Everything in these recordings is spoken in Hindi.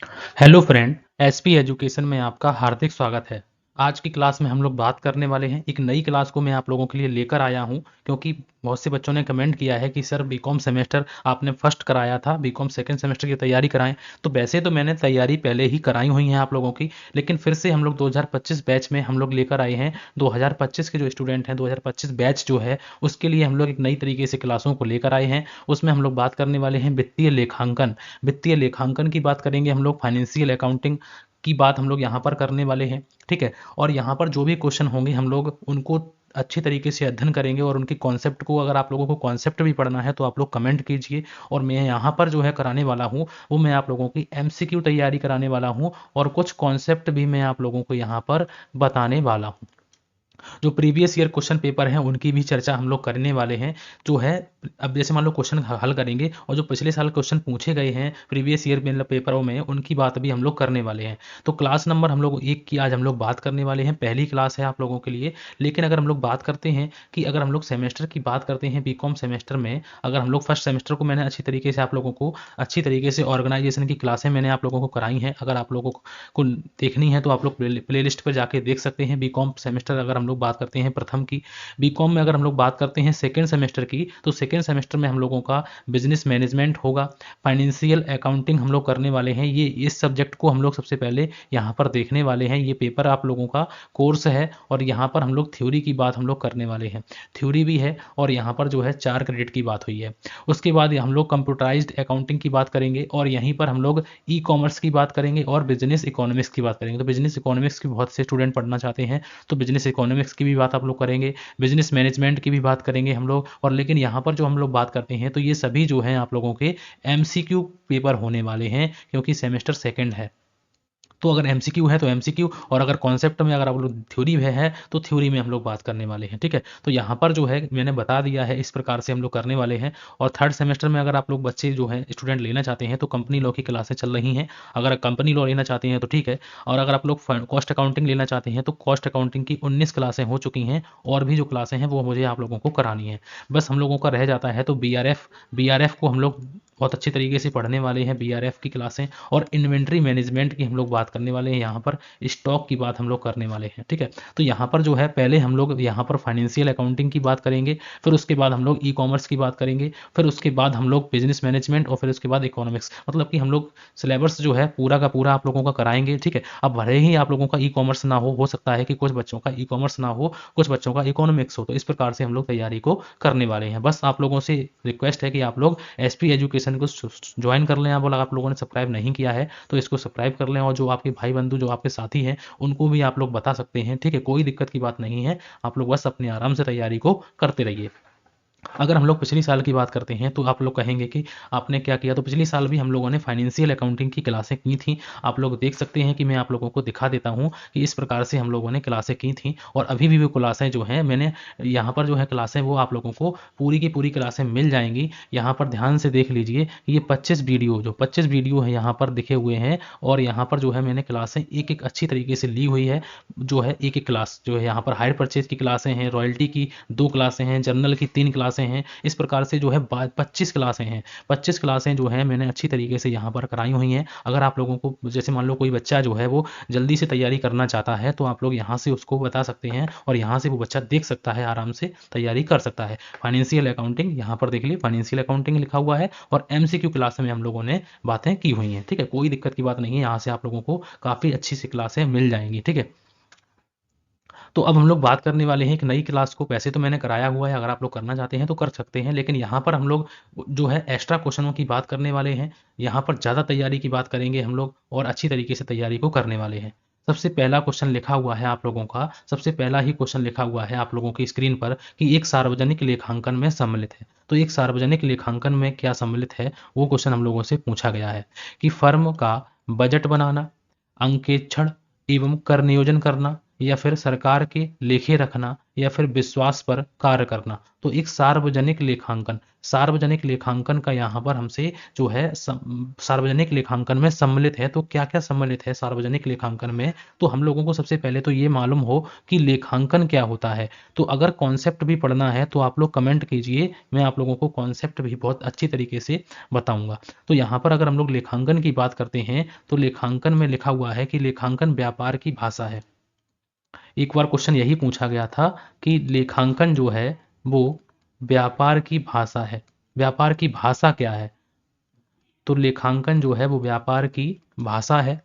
हेलो फ्रेंड, एसपी एजुकेशन में आपका हार्दिक स्वागत है। आज की क्लास में हम लोग बात करने वाले हैं, एक नई क्लास को मैं आप लोगों के लिए लेकर आया हूं क्योंकि बहुत से बच्चों ने कमेंट किया है कि सर बीकॉम सेमेस्टर आपने फर्स्ट कराया था, बीकॉम सेकंड सेमेस्टर की तैयारी कराएं। तो वैसे तो मैंने तैयारी पहले ही कराई हुई है आप लोगों की, लेकिन फिर से हम लोग 2025 बैच में हम लोग लेकर आए हैं। 2025 के जो स्टूडेंट हैं, 2025 बैच जो है उसके लिए हम लोग एक नई तरीके से क्लासों को लेकर आए हैं। उसमें हम लोग बात करने वाले हैं वित्तीय लेखांकन। वित्तीय लेखांकन की बात करेंगे हम लोग, फाइनेंशियल अकाउंटिंग की बात हम लोग यहाँ पर करने वाले हैं। ठीक है, और यहाँ पर जो भी क्वेश्चन होंगे हम लोग उनको अच्छी तरीके से अध्ययन करेंगे और उनके कॉन्सेप्ट को, अगर आप लोगों को कॉन्सेप्ट भी पढ़ना है तो आप लोग कमेंट कीजिए। और मैं यहाँ पर जो है कराने वाला हूँ वो मैं आप लोगों की एमसीक्यू तैयारी कराने वाला हूँ और कुछ कॉन्सेप्ट भी मैं आप लोगों को यहाँ पर बताने वाला हूँ। जो प्रीवियस ईयर क्वेश्चन पेपर हैं उनकी भी चर्चा हम लोग करने वाले हैं। जो है, अब जैसे मान लो क्वेश्चन हल करेंगे और जो पिछले साल क्वेश्चन पूछे गए हैं प्रीवियस ईयर मतलब पेपरों में, उनकी बात भी हम लोग करने वाले हैं। तो क्लास नंबर हम लोग 1 की आज हम लोग बात करने वाले हैं, पहली क्लास है आप लोगों के लिए। लेकिन अगर हम लोग बात करते हैं कि अगर हम लोग सेमेस्टर की बात करते हैं बीकॉम सेमेस्टर में, अगर हम लोग फर्स्ट सेमेस्टर को मैंने अच्छी तरीके से आप लोगों को अच्छी तरीके से ऑर्गेनाइजेशन की क्लासें मैंने आप लोगों को कराई हैं। अगर आप लोगों को देखनी है तो आप लोग प्ले लिस्ट पर जाके देख सकते हैं। बीकॉम सेमेस्टर अगर हम लोग बात करते हैं प्रथम की, बीकॉम में अगर हम लोग बात करते हैं सेकेंड सेमेस्टर की, तो सेकेंड सेमेस्टर में हम लोगों का बिजनेस मैनेजमेंट होगा, फाइनेंशियल अकाउंटिंग हम लोग करने वाले हैं। ये इस सब्जेक्ट को हम लोग सबसे पहले यहाँ पर देखने वाले हैं। ये पेपर आप लोगों का कोर्स है और यहाँ पर हम लोग थ्योरी की बात हम लोग करने वाले हैं। थ्योरी भी है और यहाँ पर जो है 4 क्रेडिट की बात हुई है। उसके बाद हम लोग कंप्यूटराइज्ड अकाउंटिंग की बात करेंगे और यहीं पर हम लोग ई कॉमर्स की बात करेंगे और बिजनेस इकोनॉमिक्स की बात करेंगे। तो बिजनेस इकोनॉमिक्स की बहुत से स्टूडेंट पढ़ना चाहते हैं, तो बिजनेस इकोनॉमिक्स की भी बात आप लोग करेंगे, बिजनेस मैनेजमेंट की भी बात करेंगे हम लोग। और लेकिन यहाँ पर जो हम लोग बात करते हैं तो ये सभी जो हैं आप लोगों के एमसीक्यू पेपर होने वाले हैं क्योंकि सेमेस्टर सेकंड है। तो अगर एमसीक्यू है तो एमसीक्यू, और अगर कॉन्सेप्ट में अगर आप लोग थ्योरी में है तो थ्योरी में हम लोग बात करने वाले हैं। ठीक है, तो यहाँ पर जो है मैंने बता दिया है, इस प्रकार से हम लोग करने वाले हैं। और थर्ड सेमेस्टर में अगर आप लोग बच्चे जो हैं स्टूडेंट लेना चाहते हैं तो कंपनी लॉ की क्लासें चल रही हैं। अगर कंपनी लॉ लेना चाहते हैं तो ठीक है, और अगर आप लोग कॉस्ट अकाउंटिंग लेना चाहते हैं तो कॉस्ट अकाउंटिंग की 19 क्लासें हो चुकी हैं और भी जो क्लासें हैं वो मुझे आप लोगों को करानी है। बस हम लोगों का रह जाता है तो बी को हम लोग बहुत अच्छी तरीके से पढ़ने वाले हैं, बी की क्लासें। और इन्वेंट्री मैनेजमेंट की हम लोग बात करने वाले हैं, यहाँ पर स्टॉक की बात हम लोग करने वाले हैं। ठीक है, तो यहाँ पर जो है पहले हम लोग यहाँ पर फाइनेंशियल अकाउंटिंग की बात करेंगे, फिर उसके बाद हम लोग ई कॉमर्स की बात करेंगे, फिर उसके बाद हम लोग बिजनेस मैनेजमेंट और फिर उसके बाद इकोनॉमिक्स। मतलब कि हम लोग सिलेबस जो है पूरा का पूरा आप लोगों का कराएंगे। ठीक है, अब भले ही आप लोगों का ई कॉमर्स ना हो सकता है कि कुछ बच्चों का ई कॉमर्स ना हो, कुछ बच्चों का इकोनॉमिक्स हो, तो इस प्रकार से हम लोग तैयारी को करने वाले हैं। बस आप लोगों से रिक्वेस्ट है कि आप लोग एसपी एजुकेशन को ज्वाइन कर लें। आप लोगों ने सब्सक्राइब नहीं किया है तो इसको सब्सक्राइब कर लें, और जो आपके भाई बंधु जो आपके साथी हैं उनको भी आप लोग बता सकते हैं। ठीक है, कोई दिक्कत की बात नहीं है, आप लोग बस अपने आराम से तैयारी को करते रहिए। अगर हम लोग पिछली साल की बात करते हैं तो आप लोग कहेंगे कि आपने क्या किया, तो पिछली साल भी हम लोगों ने फाइनेंशियल अकाउंटिंग की क्लासें की थी। आप लोग देख सकते हैं कि मैं आप लोगों को दिखा देता हूं कि इस प्रकार से हम लोगों ने क्लासें की थी। और अभी भी वो क्लासें जो हैं मैंने यहाँ पर जो है क्लासें वो आप लोगों को पूरी की पूरी क्लासें मिल जाएंगी। यहाँ पर ध्यान से देख लीजिए कि ये 25 वीडियो है यहाँ पर दिखे हुए हैं, और यहाँ पर जो है मैंने क्लासें एक एक अच्छी तरीके से ली हुई है। जो है एक एक क्लास जो है यहाँ पर हायर परचेज की क्लासें हैं, रॉयल्टी की 2 क्लासें हैं, जर्नल की 3 क्लासें हैं। इस प्रकार से जो है 25 क्लासें हैं। 25 क्लासें जो हैं मैंने अच्छी तरीके से यहाँ पर कराई हुई हैं। अगर आप लोगों को जैसे मान लो कोई बच्चा जो है वो जल्दी से तैयारी करना चाहता है तो आप लोग यहाँ से उसको बता सकते हैं और यहाँ से वो बच्चा देख सकता है, आराम से तैयारी कर सकता है। फाइनेंशियल अकाउंटिंग यहाँ पर देख लीजिए, फाइनेंशियल अकाउंटिंग लिखा हुआ है और एमसीक्यू क्लास में हम लोगों ने बातें की हुई हैं। ठीक है, कोई दिक्कत की बात नहीं है, यहाँ से आप लोगों को काफ़ी अच्छी सी क्लासें मिल जाएंगी। ठीक है, तो अब हम लोग बात करने वाले हैं एक नई क्लास को। वैसे तो मैंने कराया हुआ है, अगर आप लोग करना चाहते हैं तो कर सकते हैं, लेकिन यहाँ पर हम लोग जो है एक्स्ट्रा क्वेश्चनों की बात करने वाले हैं। यहाँ पर ज़्यादा तैयारी की बात करेंगे हम लोग और अच्छी तरीके से तैयारी को करने वाले हैं। सबसे पहला क्वेश्चन लिखा हुआ है आप लोगों का, सबसे पहला ही क्वेश्चन लिखा हुआ है आप लोगों की स्क्रीन पर कि एक सार्वजनिक लेखांकन में सम्मिलित है। तो एक सार्वजनिक लेखांकन में क्या सम्मिलित है वो क्वेश्चन हम लोगों से पूछा गया है कि फर्म का बजट बनाना, अंकेक्षण एवं कर नियोजन करना, या फिर सरकार के लेखे रखना या फिर विश्वास पर कार्य करना। तो एक सार्वजनिक लेखांकन का यहाँ पर हमसे जो है सार्वजनिक लेखांकन में सम्मिलित है। तो क्या क्या सम्मिलित है सार्वजनिक लेखांकन में? तो हम लोगों को सबसे पहले तो ये मालूम हो कि लेखांकन क्या होता है। तो अगर कॉन्सेप्ट भी पढ़ना है तो आप लोग कमेंट कीजिए, मैं आप लोगों को कॉन्सेप्ट भी बहुत अच्छी तरीके से बताऊंगा। तो यहाँ पर अगर हम लोग लेखांकन की बात करते हैं तो लेखांकन में लिखा हुआ है कि लेखांकन व्यापार की भाषा है। एक बार क्वेश्चन यही पूछा गया था कि लेखांकन जो है वो व्यापार की भाषा है। व्यापार की भाषा क्या है? तो लेखांकन जो है वो व्यापार की भाषा है।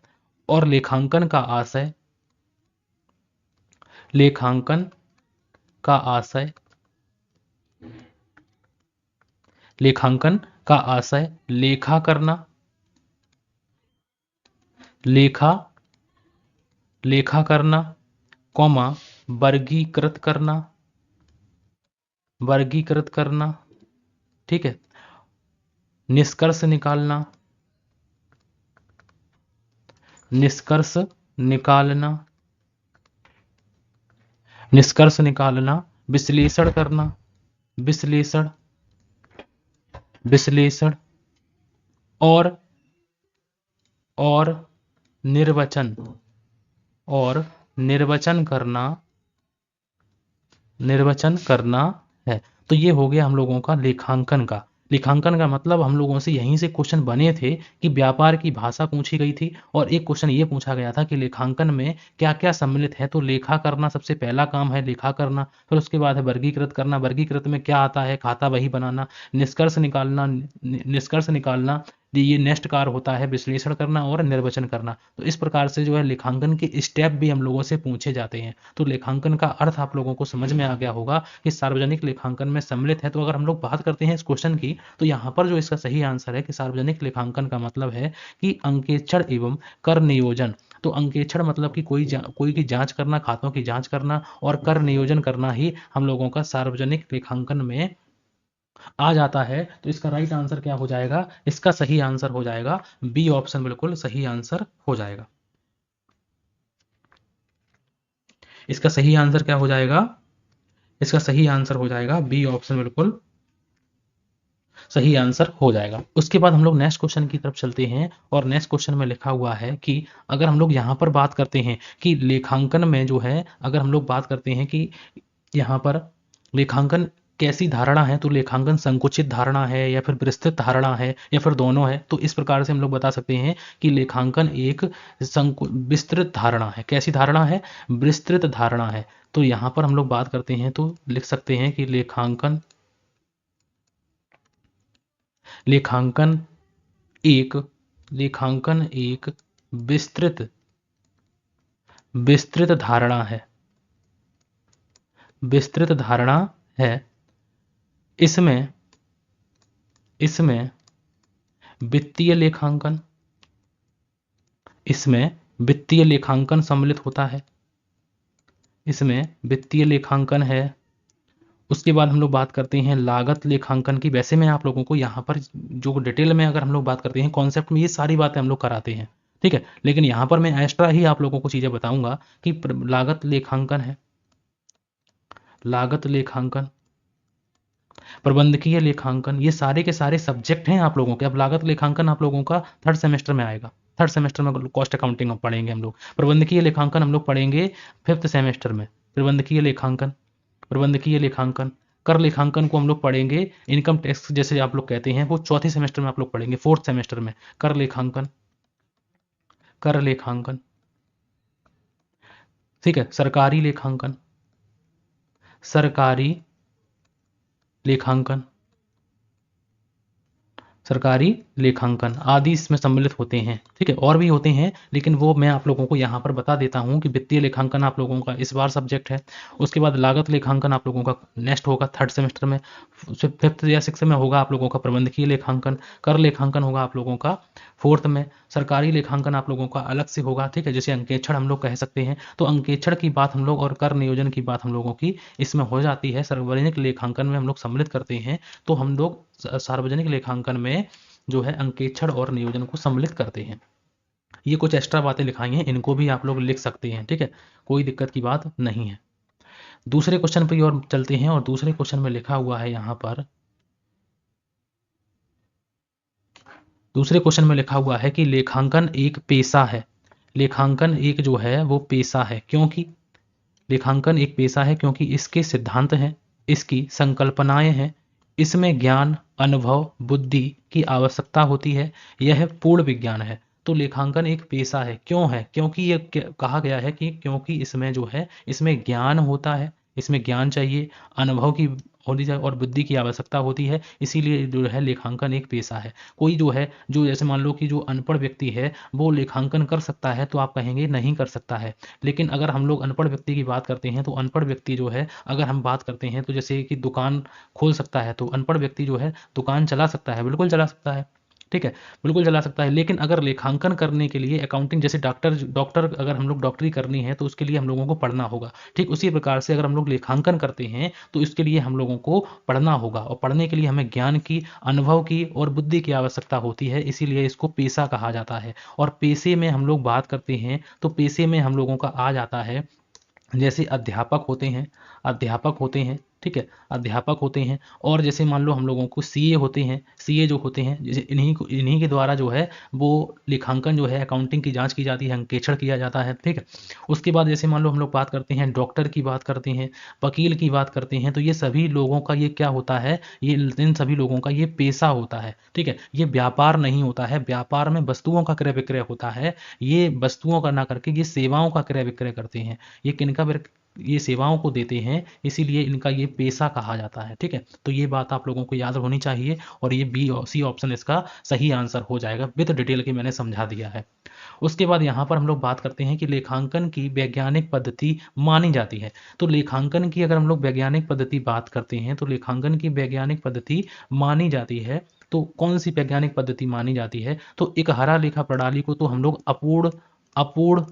और लेखांकन का आशय लेखांकन का आशय लेखा करना, लेखा लेखा करना, कॉमा वर्गीकृत करना, वर्गीकृत करना, ठीक है, निष्कर्ष निकालना, निष्कर्ष निकालना, निष्कर्ष निकालना, विश्लेषण करना, विश्लेषण विश्लेषण और निर्वचन और निर्वचन करना है। तो ये हो गया हम लोगों का लेखांकन का। लेखांकन का मतलब हम लोगों से यहीं से क्वेश्चन बने थे कि व्यापार की भाषा पूछी गई थी और एक क्वेश्चन ये पूछा गया था कि लेखांकन में क्या क्या सम्मिलित है। तो लेखा करना सबसे पहला काम है, लेखा करना। फिर उसके बाद है वर्गीकृत करना। वर्गीकृत में क्या आता है? खाता बही बनाना। निष्कर्ष निकालना, निष्कर्ष निकालना ये नेक्स्ट कार्य होता है विश्लेषण करना और निर्वचन करना। तो इस प्रकार से जो है लेखांकन के स्टेप भी हम लोगों से पूछे जाते हैं। तो लेखांकन का अर्थ आप लोगों को समझ में आ गया होगा कि सार्वजनिक लेखांकन में सम्मिलित है। तो अगर हम लोग बात करते हैं इस क्वेश्चन की तो यहाँ पर जो इसका सही आंसर है कि सार्वजनिक लेखांकन का मतलब है कि अंकेक्षण एवं कर नियोजन। तो अंकेक्षण मतलब कि कोई की जांच करना, खातों की जांच करना और कर नियोजन करना ही हम लोगों का सार्वजनिक लेखांकन में आ जाता है। तो इसका राइट आंसर क्या हो जाएगा? इसका सही आंसर हो जाएगा बी ऑप्शन, बिल्कुल सही आंसर हो जाएगा। इसका सही आंसर क्या हो जाएगा? इसका सही आंसर हो जाएगा बी ऑप्शन, बिल्कुल सही आंसर हो जाएगा। उसके बाद हम लोग नेक्स्ट क्वेश्चन की तरफ चलते हैं और नेक्स्ट क्वेश्चन में लिखा हुआ है कि अगर हम लोग यहाँ पर बात करते हैं कि लेखांकन में जो है, अगर हम लोग बात करते हैं कि यहाँ पर लेखांकन कैसी धारणा है, तो लेखांकन संकुचित धारणा है या फिर विस्तृत धारणा है या फिर दोनों है। तो इस प्रकार से हम लोग बता सकते हैं कि लेखांकन एक विस्तृत धारणा है। कैसी धारणा है? विस्तृत धारणा है। तो यहाँ पर हम लोग बात करते हैं तो लिख सकते हैं कि लेखांकन एक विस्तृत विस्तृत धारणा है। विस्तृत धारणा है। इसमें वित्तीय लेखांकन वित्तीय लेखांकन सम्मिलित होता है। इसमें वित्तीय लेखांकन है। उसके बाद हम लोग बात करते हैं लागत लेखांकन की। वैसे मैं आप लोगों को यहाँ पर जो डिटेल में अगर हम लोग बात करते हैं कॉन्सेप्ट में, ये सारी बातें हम लोग कराते हैं, ठीक है। लेकिन यहाँ पर मैं एक्स्ट्रा ही आप लोगों को चीज़ें बताऊंगा कि लागत लेखांकन है, लागत लेखांकन, प्रबंधकीय लेखांकन, ये सारे के सारे सब्जेक्ट हैं आप लोगों के। अब लागत लेखांकन आप लोगों का थर्ड सेमेस्टर में आएगा। थर्ड सेमेस्टर में कॉस्ट अकाउंटिंग पढ़ेंगे हम लोग। प्रबंधकीय लेखांकन हम लोग पढ़ेंगे फिफ्थ सेमेस्टर में। प्रबंधकीय लेखांकन, कर लेखांकन को हम लोग पढ़ेंगे, इनकम टैक्स जैसे आप लोग कहते हैं, वो चौथे सेमेस्टर में आप लोग पढ़ेंगे, फोर्थ सेमेस्टर में। कर लेखांकन, ठीक है। सरकारी लेखांकन, सरकारी लेखांकन, सरकारी लेखांकन आदि इसमें सम्मिलित होते हैं, ठीक है। और भी होते हैं लेकिन वो मैं आप लोगों को यहाँ पर बता देता हूँ कि वित्तीय लेखांकन आप लोगों का इस बार सब्जेक्ट है। उसके बाद लागत लेखांकन आप लोगों का नेक्स्ट होगा थर्ड सेमेस्टर में। फिफ्थ या सिक्स में होगा आप लोगों का प्रबंधकीय लेखांकन। कर लेखांकन होगा आप लोगों का फोर्थ में। सरकारी लेखांकन आप लोगों का अलग से होगा, ठीक है, जैसे अंकेक्षण हम लोग कह सकते हैं। तो अंकेक्षण की बात हम लोग और कर नियोजन की बात हम लोगों की इसमें हो जाती है। सार्वजनिक लेखांकन में हम लोग सम्मिलित करते हैं। तो हम लोग सार्वजनिक लेखांकन में जो है अंकेक्षण और नियोजन को सम्मिलित करते हैं। ये कुछ एक्स्ट्रा बातें लिखाई हैं, इनको भी आप लोग लिख सकते हैं, ठीक है, कोई दिक्कत की बात नहीं है। दूसरे क्वेश्चन पे और चलते हैं, और दूसरे क्वेश्चन में लिखा हुआ है यहाँ पर, दूसरे क्वेश्चन में लिखा हुआ है कि लेखांकन एक पेशा है। लेखांकन एक जो है वो पेशा है, क्योंकि लेखांकन एक पेशा है क्योंकि इसके सिद्धांत हैं, इसकी संकल्पनाएं हैं, इसमें ज्ञान, अनुभव, बुद्धि की आवश्यकता होती है, यह पूर्ण विज्ञान है। तो लेखांकन एक पेशा है, क्यों है? क्योंकि ये कहा गया है कि क्योंकि इसमें जो है, इसमें ज्ञान होता है, इसमें ज्ञान चाहिए, अनुभव की होनी चाहिए और बुद्धि की आवश्यकता होती है, इसीलिए जो है लेखांकन एक पेशा है। कोई जो है, जो जैसे मान लो कि जो अनपढ़ व्यक्ति है वो लेखांकन कर सकता है, तो आप कहेंगे नहीं कर सकता है। लेकिन अगर हम लोग अनपढ़ व्यक्ति की बात करते हैं, तो अनपढ़ व्यक्ति जो है, अगर हम बात करते हैं तो जैसे कि दुकान खोल सकता है, तो अनपढ़ व्यक्ति जो है दुकान चला सकता है, बिल्कुल चला सकता है, ठीक है, बिल्कुल चला सकता है। लेकिन अगर लेखांकन करने के लिए अकाउंटिंग, जैसे डॉक्टर डॉक्टर अगर हम लोग डॉक्टरी करनी है तो उसके लिए हम लोगों को पढ़ना होगा। ठीक उसी प्रकार से अगर हम लोग लेखांकन करते हैं तो इसके लिए हम लोगों को पढ़ना होगा, और पढ़ने के लिए हमें ज्ञान की, अनुभव की और बुद्धि की आवश्यकता होती है, इसीलिए इसको पेशा कहा जाता है। और पेशे में हम लोग बात करते हैं तो पेशे में हम लोगों का आ जाता है, जैसे अध्यापक होते हैं, अध्यापक होते हैं, ठीक है, अध्यापक होते हैं। और जैसे मान लो हम लोगों को सीए होते हैं, सीए जो होते हैं, जैसे इन्हीं के द्वारा जो है वो लेखांकन जो है, अकाउंटिंग की जांच की जाती है, अंकेक्षण किया जाता है, ठीक है। उसके बाद जैसे मान लो हम लोग बात करते हैं डॉक्टर की बात करते हैं, वकील की बात करते हैं, तो ये सभी लोगों का ये क्या होता है, ये इन सभी लोगों का ये पेशा होता है, ठीक है। ये व्यापार नहीं होता है, व्यापार में वस्तुओं का क्रय विक्रय होता है, ये वस्तुओं का ना करके ये सेवाओं का क्रय विक्रय करते हैं। ये किनका ये सेवाओं को देते हैं, इसीलिए इनका ये पेशा कहा जाता है, ठीक है। तो ये बात आप लोगों को याद होनी चाहिए, और ये बी और सी ऑप्शन इसका सही आंसर हो जाएगा, विद डिटेल की मैंने समझा दिया है। उसके बाद यहाँ पर हम लोग बात करते हैं कि लेखांकन की वैज्ञानिक पद्धति मानी जाती है। तो लेखांकन की अगर हम लोग वैज्ञानिक पद्धति बात करते हैं, तो लेखांकन की वैज्ञानिक पद्धति मानी जाती है। तो कौन सी वैज्ञानिक पद्धति मानी जाती है? तो एक हरा लेखा प्रणाली को तो हम लोग अपूर्ण अपूर्ण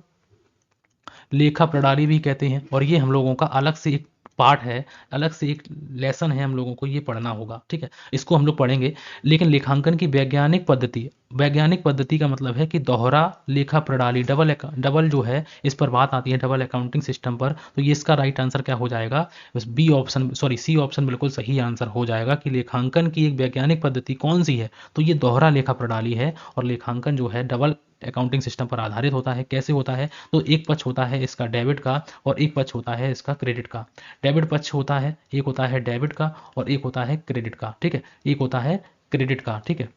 लेखा प्रणाली भी कहते हैं, और ये हम लोगों का अलग से एक पार्ट है, अलग से एक लेसन है, हम लोगों को ये पढ़ना होगा, ठीक है, इसको हम लोग पढ़ेंगे। लेकिन लेखांकन की वैज्ञानिक पद्धति, वैज्ञानिक पद्धति का मतलब है कि दोहरा लेखा प्रणाली, डबल जो है, इस पर बात आती है, डबल अकाउंटिंग सिस्टम पर। तो ये इसका राइट आंसर क्या हो जाएगा? बस B option, sorry C option बिल्कुल सही आंसर हो जाएगा कि लेखांकन की एक वैज्ञानिक पद्धति कौन सी है, तो ये दोहरा लेखा प्रणाली है। और लेखांकन जो है डबल अकाउंटिंग सिस्टम पर आधारित होता है। कैसे होता है? तो एक पक्ष होता है इसका डेबिट का, और एक पक्ष होता है इसका क्रेडिट का। डेबिट पक्ष होता है, एक होता है डेबिट का और एक होता है क्रेडिट का, ठीक है, एक होता है क्रेडिट का, ठीक है।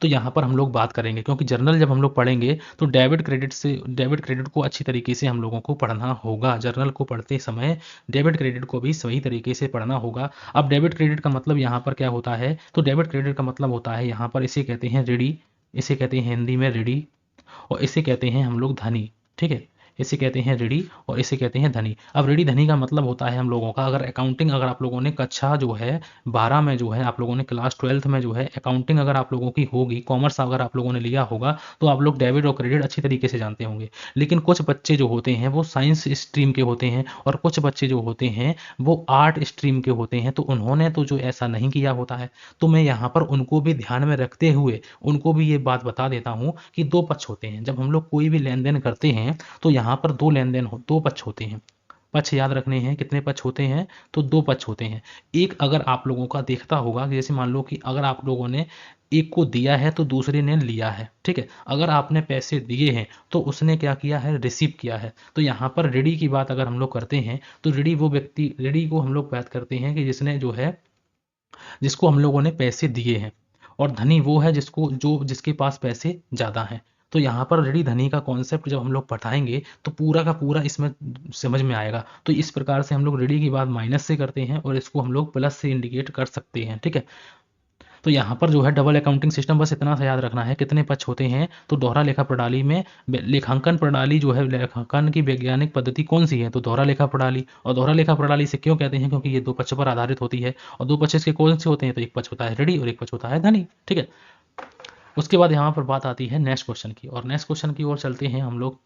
तो यहाँ पर हम लोग बात करेंगे, क्योंकि जर्नल जब हम लोग पढ़ेंगे तो डेबिट क्रेडिट को अच्छी तरीके से हम लोगों को पढ़ना होगा। जर्नल को पढ़ते समय डेबिट क्रेडिट को भी सही तरीके से पढ़ना होगा। अब डेबिट क्रेडिट का मतलब यहाँ पर क्या होता है? तो डेबिट क्रेडिट का मतलब होता है यहाँ पर, इसे कहते हैं ऋणी, इसे कहते हैं हिंदी में ऋणी, और इसे कहते हैं हम लोग धनी, ठीक है। इसे कहते हैं ऋणी और इसे कहते हैं धनी। अब ऋणी धनी का मतलब होता है हम लोगों का, अगर अकाउंटिंग, अगर आप लोगों ने कक्षा जो है 12 में जो है, आप लोगों ने क्लास 12th में जो है अकाउंटिंग अगर आप लोगों की होगी, कॉमर्स अगर आप लोगों ने लिया होगा, तो आप लोग डेबिट और क्रेडिट अच्छी तरीके से जानते होंगे। लेकिन कुछ बच्चे जो होते हैं वो साइंस स्ट्रीम के होते हैं, और कुछ बच्चे जो होते हैं वो आर्ट स्ट्रीम के होते हैं, तो उन्होंने तो जो ऐसा नहीं किया होता है। तो मैं यहाँ पर उनको भी ध्यान में रखते हुए उनको भी ये बात बता देता हूँ कि दो पक्ष होते हैं। जब हम लोग कोई भी लेन देन करते हैं तो यहाँ पर दो पक्ष होते हैं। पक्ष याद रखने हैं, कितने पक्ष होते हैं? तो दो पक्ष होते हैं। एक अगर आप लोगों का देखता होगा कि जैसे मान लो कि अगर आप लोगों ने एक को दिया है तो दूसरे ने लिया है, ठीक है। अगर आपने पैसे दिए हैं तो उसने क्या किया है? रिसीव किया है। तो यहाँ पर ऋणी की बात अगर हम लोग करते हैं तो ऋणी वो व्यक्ति, ऋणी को हम लोग बात करते हैं कि जिसने जो है, जिसको हम लोगों ने पैसे दिए हैं, और धनी वो है जिसके पास पैसे ज़्यादा हैं। तो यहाँ पर ऋणी धनी का कॉन्सेप्ट जब हम लोग पढ़ाएंगे तो पूरा का पूरा इसमें समझ में आएगा। तो इस प्रकार से हम लोग ऋणी की बात माइनस से करते हैं और इसको हम लोग प्लस से इंडिकेट कर सकते हैं, ठीक है। तो यहाँ पर जो है डबल अकाउंटिंग सिस्टम, बस इतना सा याद रखना है, कितने पक्ष होते हैं? तो दोहरा लेखा प्रणाली में लेखांकन प्रणाली जो है, लेखांकन की वैज्ञानिक पद्धति कौन सी है? तो दोहरा लेखा प्रणाली। और दोहरा लेखा प्रणाली से क्यों कहते हैं? क्योंकि ये दो पक्ष पर आधारित होती है, और दो पक्ष इसके कौन से होते हैं? तो एक पक्ष होता है ऋणी और एक पक्ष होता है धनी, ठीक है। उसके बाद यहाँ पर बात आती है नेक्स्ट क्वेश्चन की, और नेक्स्ट क्वेश्चन की ओर चलते हैं हम लोग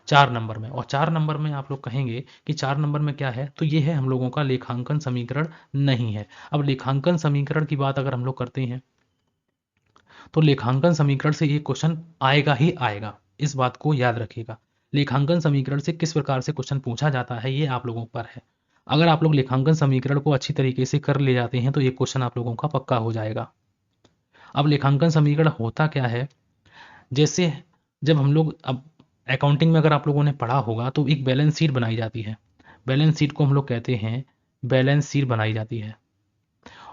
4 नंबर में। और 4 नंबर में आप लोग कहेंगे कि 4 नंबर में क्या है? तो ये है हम लोगों का लेखांकन समीकरण नहीं है। अब लेखांकन समीकरण की बात अगर हम लोग करते हैं तो लेखांकन समीकरण से ये क्वेश्चन आएगा ही आएगा, इस बात को याद रखिएगा। लेखांकन समीकरण से किस प्रकार से क्वेश्चन पूछा जाता है ये आप लोगों पर है। अगर आप लोग लेखांकन समीकरण को अच्छी तरीके से कर ले जाते हैं तो ये क्वेश्चन आप लोगों का पक्का हो जाएगा। अब लेखांकन समीकरण होता क्या है, जैसे जब हम लोग अब अकाउंटिंग में अगर आप लोगों ने पढ़ा होगा तो एक बैलेंस शीट बनाई जाती है। बैलेंस शीट को हम लोग कहते हैं, बैलेंस शीट बनाई जाती है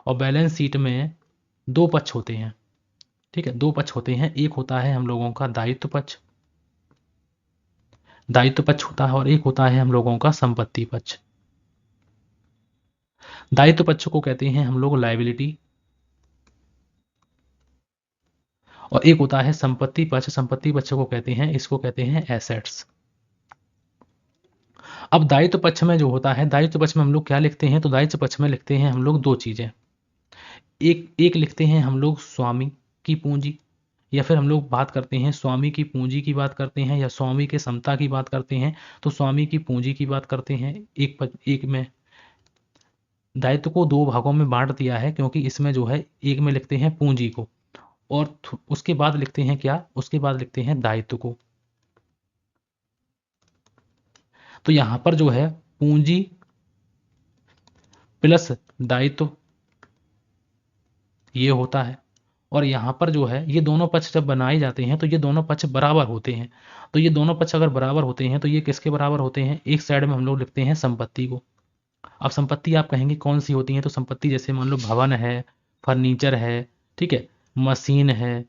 और बैलेंस शीट में दो पक्ष होते हैं। ठीक है, दो पक्ष होते हैं, एक होता है हम लोगों का दायित्व पक्ष, दायित्व पक्ष होता है, और एक होता है हम लोगों का संपत्ति पक्ष। दायित्व पक्ष को कहते हैं हम लोग लायबिलिटी और एक होता है संपत्ति पक्ष, संपत्ति पक्ष को कहते हैं, इसको कहते हैं एसेट्स। अब दायित्व पक्ष में जो होता है, दायित्व पक्ष में हम लोग क्या लिखते हैं, तो दायित्व पक्ष में लिखते हैं हम लोग दो चीजें। एक लिखते हैं हम लोग स्वामी की पूंजी, या फिर हम लोग बात करते हैं स्वामी की पूंजी की बात करते हैं, या स्वामी के समता की बात करते हैं तो स्वामी की पूंजी की बात करते हैं। एक में दायित्व को दो भागों में बांट दिया है, क्योंकि इसमें जो है एक में लिखते हैं पूंजी को और उसके बाद लिखते हैं क्या, उसके बाद लिखते हैं दायित्व को। तो यहां पर जो है पूंजी प्लस दायित्व ये होता है, और यहाँ पर जो है ये दोनों पक्ष जब बनाए जाते हैं तो ये दोनों पक्ष बराबर होते हैं। तो ये दोनों पक्ष अगर बराबर होते हैं तो ये किसके बराबर होते हैं, एक साइड में हम लोग लिखते हैं संपत्ति को। अब संपत्ति आप कहेंगे कौन सी होती है, तो संपत्ति जैसे मान लो भवन है, फर्नीचर है, ठीक है, मशीन है,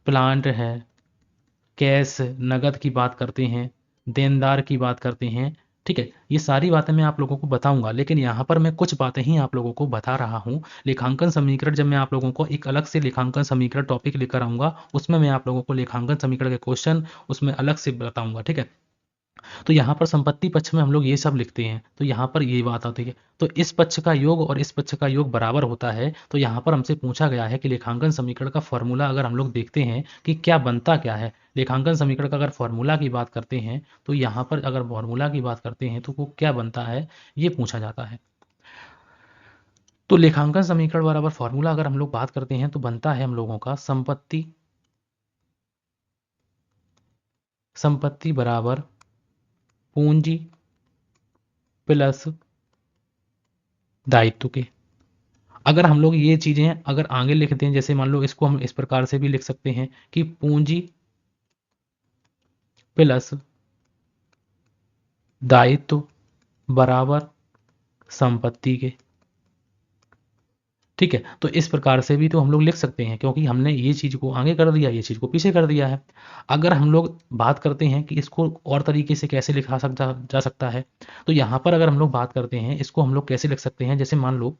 प्लांट है, कैश नगद की बात करते हैं, देनदार की बात करते हैं। ठीक है, ये सारी बातें मैं आप लोगों को बताऊंगा, लेकिन यहाँ पर मैं कुछ बातें ही आप लोगों को बता रहा हूँ। लेखांकन समीकरण जब मैं आप लोगों को एक अलग से लेखांकन समीकरण टॉपिक लेकर आऊंगा, उसमें मैं आप लोगों को लेखांकन समीकरण के क्वेश्चन उसमें अलग से बताऊंगा। ठीक है, तो यहाँ पर संपत्ति पक्ष में हम लोग ये सब लिखते हैं, तो यहाँ पर ये बात आती है, तो इस पक्ष का योग और इस पक्ष का योग बराबर होता है। तो यहाँ पर हमसे पूछा गया है कि लेखांकन समीकरण का फॉर्मूला अगर हम लोग देखते हैं कि क्या बनता क्या है, लेखांकन समीकरण का अगर फॉर्मूला की बात करते हैं तो यहाँ पर अगर फॉर्मूला की बात करते हैं तो वो क्या बनता है ये पूछा जाता है। तो लेखांकन समीकरण बराबर फॉर्मूला अगर हम लोग बात करते हैं तो बनता है हम लोगों का संपत्ति बराबर पूंजी प्लस दायित्व के। अगर हम लोग ये चीजें अगर आगे लिख दें, जैसे मान लो इसको हम इस प्रकार से भी लिख सकते हैं कि पूंजी प्लस दायित्व बराबर संपत्ति के। ठीक है, तो इस प्रकार से भी तो हम लोग लिख सकते हैं, क्योंकि हमने ये चीज को आगे कर दिया, ये चीज को पीछे कर दिया है। अगर हम लोग बात करते हैं कि इसको और तरीके से कैसे लिखा सकता जा सकता है, तो यहाँ पर अगर हम लोग बात करते हैं इसको हम लोग कैसे लिख सकते हैं, जैसे मान लो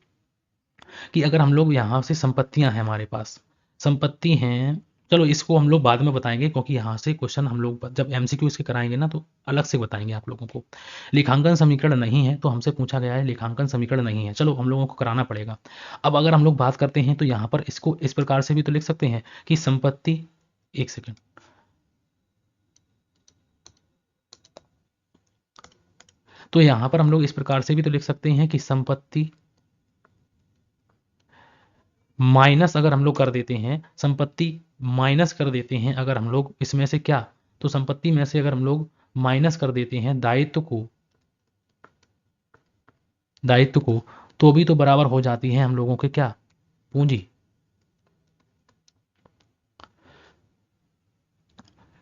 कि अगर हम लोग यहाँ से संपत्तियां हैं, हमारे पास संपत्ति हैं, चलो इसको हम लोग बाद में बताएंगे, क्योंकि यहाँ से क्वेश्चन हम लोग जब एमसीक्यू इसके कराएंगे ना तो अलग से बताएंगे आप लोगों को। लेखांकन समीकरण नहीं है, तो हमसे पूछा गया है लेखांकन समीकरण नहीं है, चलो हम लोगों को कराना पड़ेगा। अब अगर हम लोग बात करते हैं तो यहाँ पर इसको इस प्रकार से भी तो लिख सकते हैं कि संपत्ति, एक सेकेंड, तो यहाँ पर हम लोग इस प्रकार से भी तो लिख सकते हैं कि संपत्ति माइनस, अगर हम लोग कर देते हैं संपत्ति माइनस कर देते हैं अगर हम लोग इसमें से क्या, तो संपत्ति में से अगर हम लोग माइनस कर देते हैं दायित्व को तो भी तो बराबर हो जाती है हम लोगों के क्या, पूंजी।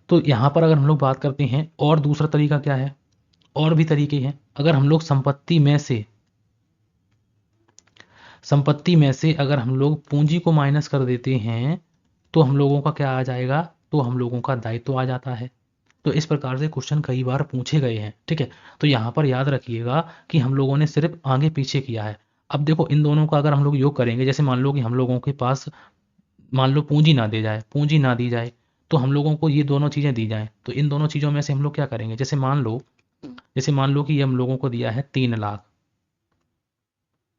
तो यहां पर अगर हम लोग बात करते हैं और दूसरा तरीका क्या है, और भी तरीके हैं। अगर हम लोग संपत्ति में से अगर हम लोग पूंजी को माइनस कर देते हैं तो हम लोगों का क्या आ जाएगा, तो हम लोगों का दायित्व आ जाता है। तो इस प्रकार से क्वेश्चन कई बार पूछे गए हैं। ठीक है, तो यहाँ पर याद रखिएगा कि हम लोगों ने सिर्फ आगे पीछे किया है। अब देखो इन दोनों का अगर हम लोग योग करेंगे, जैसे मान लो कि हम लोगों के पास मान लो पूंजी ना दी जाए तो हम लोगों को ये दोनों चीजें दी जाएं, तो इन दोनों चीजों में से हम लोग क्या करेंगे, जैसे मान लो कि ये हम लोगों को दिया है 3 लाख।